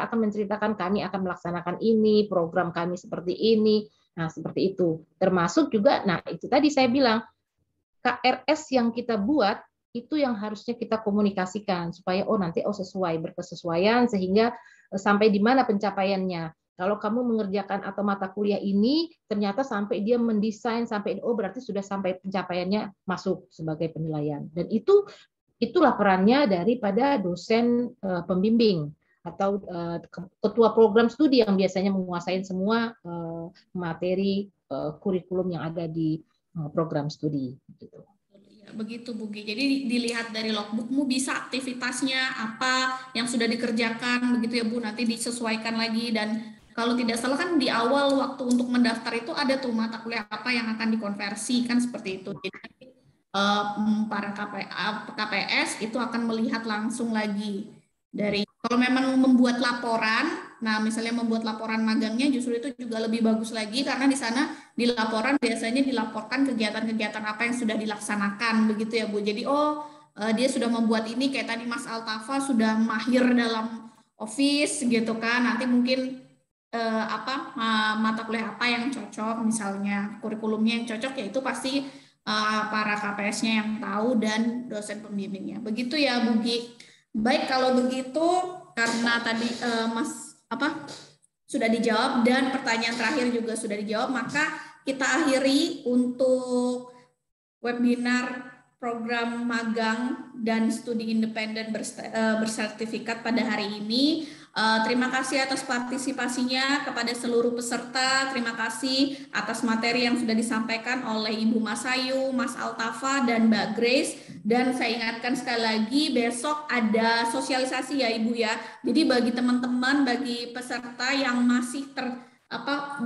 akan menceritakan kami akan melaksanakan ini, program kami seperti ini. Nah, seperti itu. Termasuk juga, nah itu tadi saya bilang, KRS yang kita buat, itu yang harusnya kita komunikasikan, supaya nanti sesuai, berkesesuaian, sehingga sampai di mana pencapaiannya. Kalau kamu mengerjakan atau mata kuliah ini, ternyata sampai dia mendesain, sampai berarti sudah sampai pencapaiannya masuk sebagai penilaian. Dan itulah perannya daripada dosen pembimbing atau ketua program studi yang biasanya menguasai semua materi kurikulum yang ada di program studi. Gitu. Begitu Bugi. Jadi dilihat dari logbookmu bisa aktivitasnya apa yang sudah dikerjakan begitu ya Bu. Nanti disesuaikan lagi, dan kalau tidak salah kan di awal waktu untuk mendaftar itu ada tuh mata kuliah apa yang akan dikonversi kan seperti itu. Jadi para KPS itu akan melihat langsung lagi dari kalau memang membuat laporan. Nah, misalnya membuat laporan magangnya justru itu juga lebih bagus lagi karena di sana di laporan biasanya dilaporkan kegiatan-kegiatan apa yang sudah dilaksanakan begitu ya Bu. Jadi dia sudah membuat ini kayak tadi Mas Altafa sudah mahir dalam Office gitu kan. Nanti mungkin mata kuliah apa yang cocok, misalnya kurikulumnya yang cocok, ya itu pasti para KPS-nya yang tahu dan dosen pembimbingnya. Begitu ya Bugi. Baik, kalau begitu karena tadi sudah dijawab dan pertanyaan terakhir juga sudah dijawab, maka kita akhiri untuk webinar program magang dan studi independen bersertifikat pada hari ini. Terima kasih atas partisipasinya kepada seluruh peserta. Terima kasih atas materi yang sudah disampaikan oleh Ibu Mas Ayu, Mas Altafa, dan Mbak Grace. Dan saya ingatkan sekali lagi, besok ada sosialisasi ya Ibu ya. Jadi bagi teman-teman, bagi peserta yang masih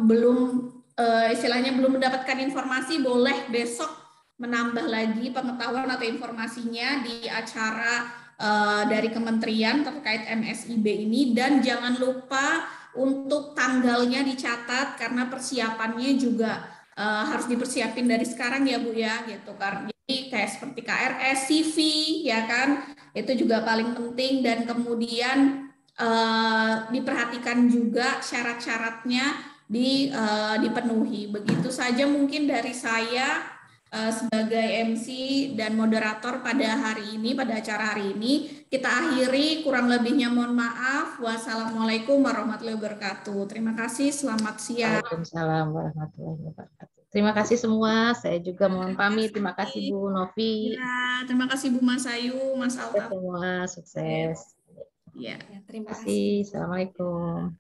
belum mendapatkan informasi, boleh besok menambah lagi pengetahuan atau informasinya di acara dari kementerian terkait MSIB ini, dan jangan lupa untuk tanggalnya dicatat karena persiapannya juga harus dipersiapin dari sekarang ya Bu ya gitu kan. Jadi kayak seperti KRS, CV ya kan, itu juga paling penting, dan kemudian diperhatikan juga syarat-syaratnya dipenuhi. Begitu saja mungkin dari saya sebagai MC dan moderator pada hari ini, pada acara hari ini. Kita akhiri, kurang lebihnya mohon maaf. Wassalamualaikum warahmatullahi wabarakatuh. Terima kasih, selamat siang. Waalaikumsalam warahmatullahi wabarakatuh. Terima kasih semua, saya juga mohon pamit. Terima kasih Bu Novi. Ya, terima kasih Bu Mas Ayu, Mas Altafa. Semua sukses. Ya, terima kasih. Assalamualaikum.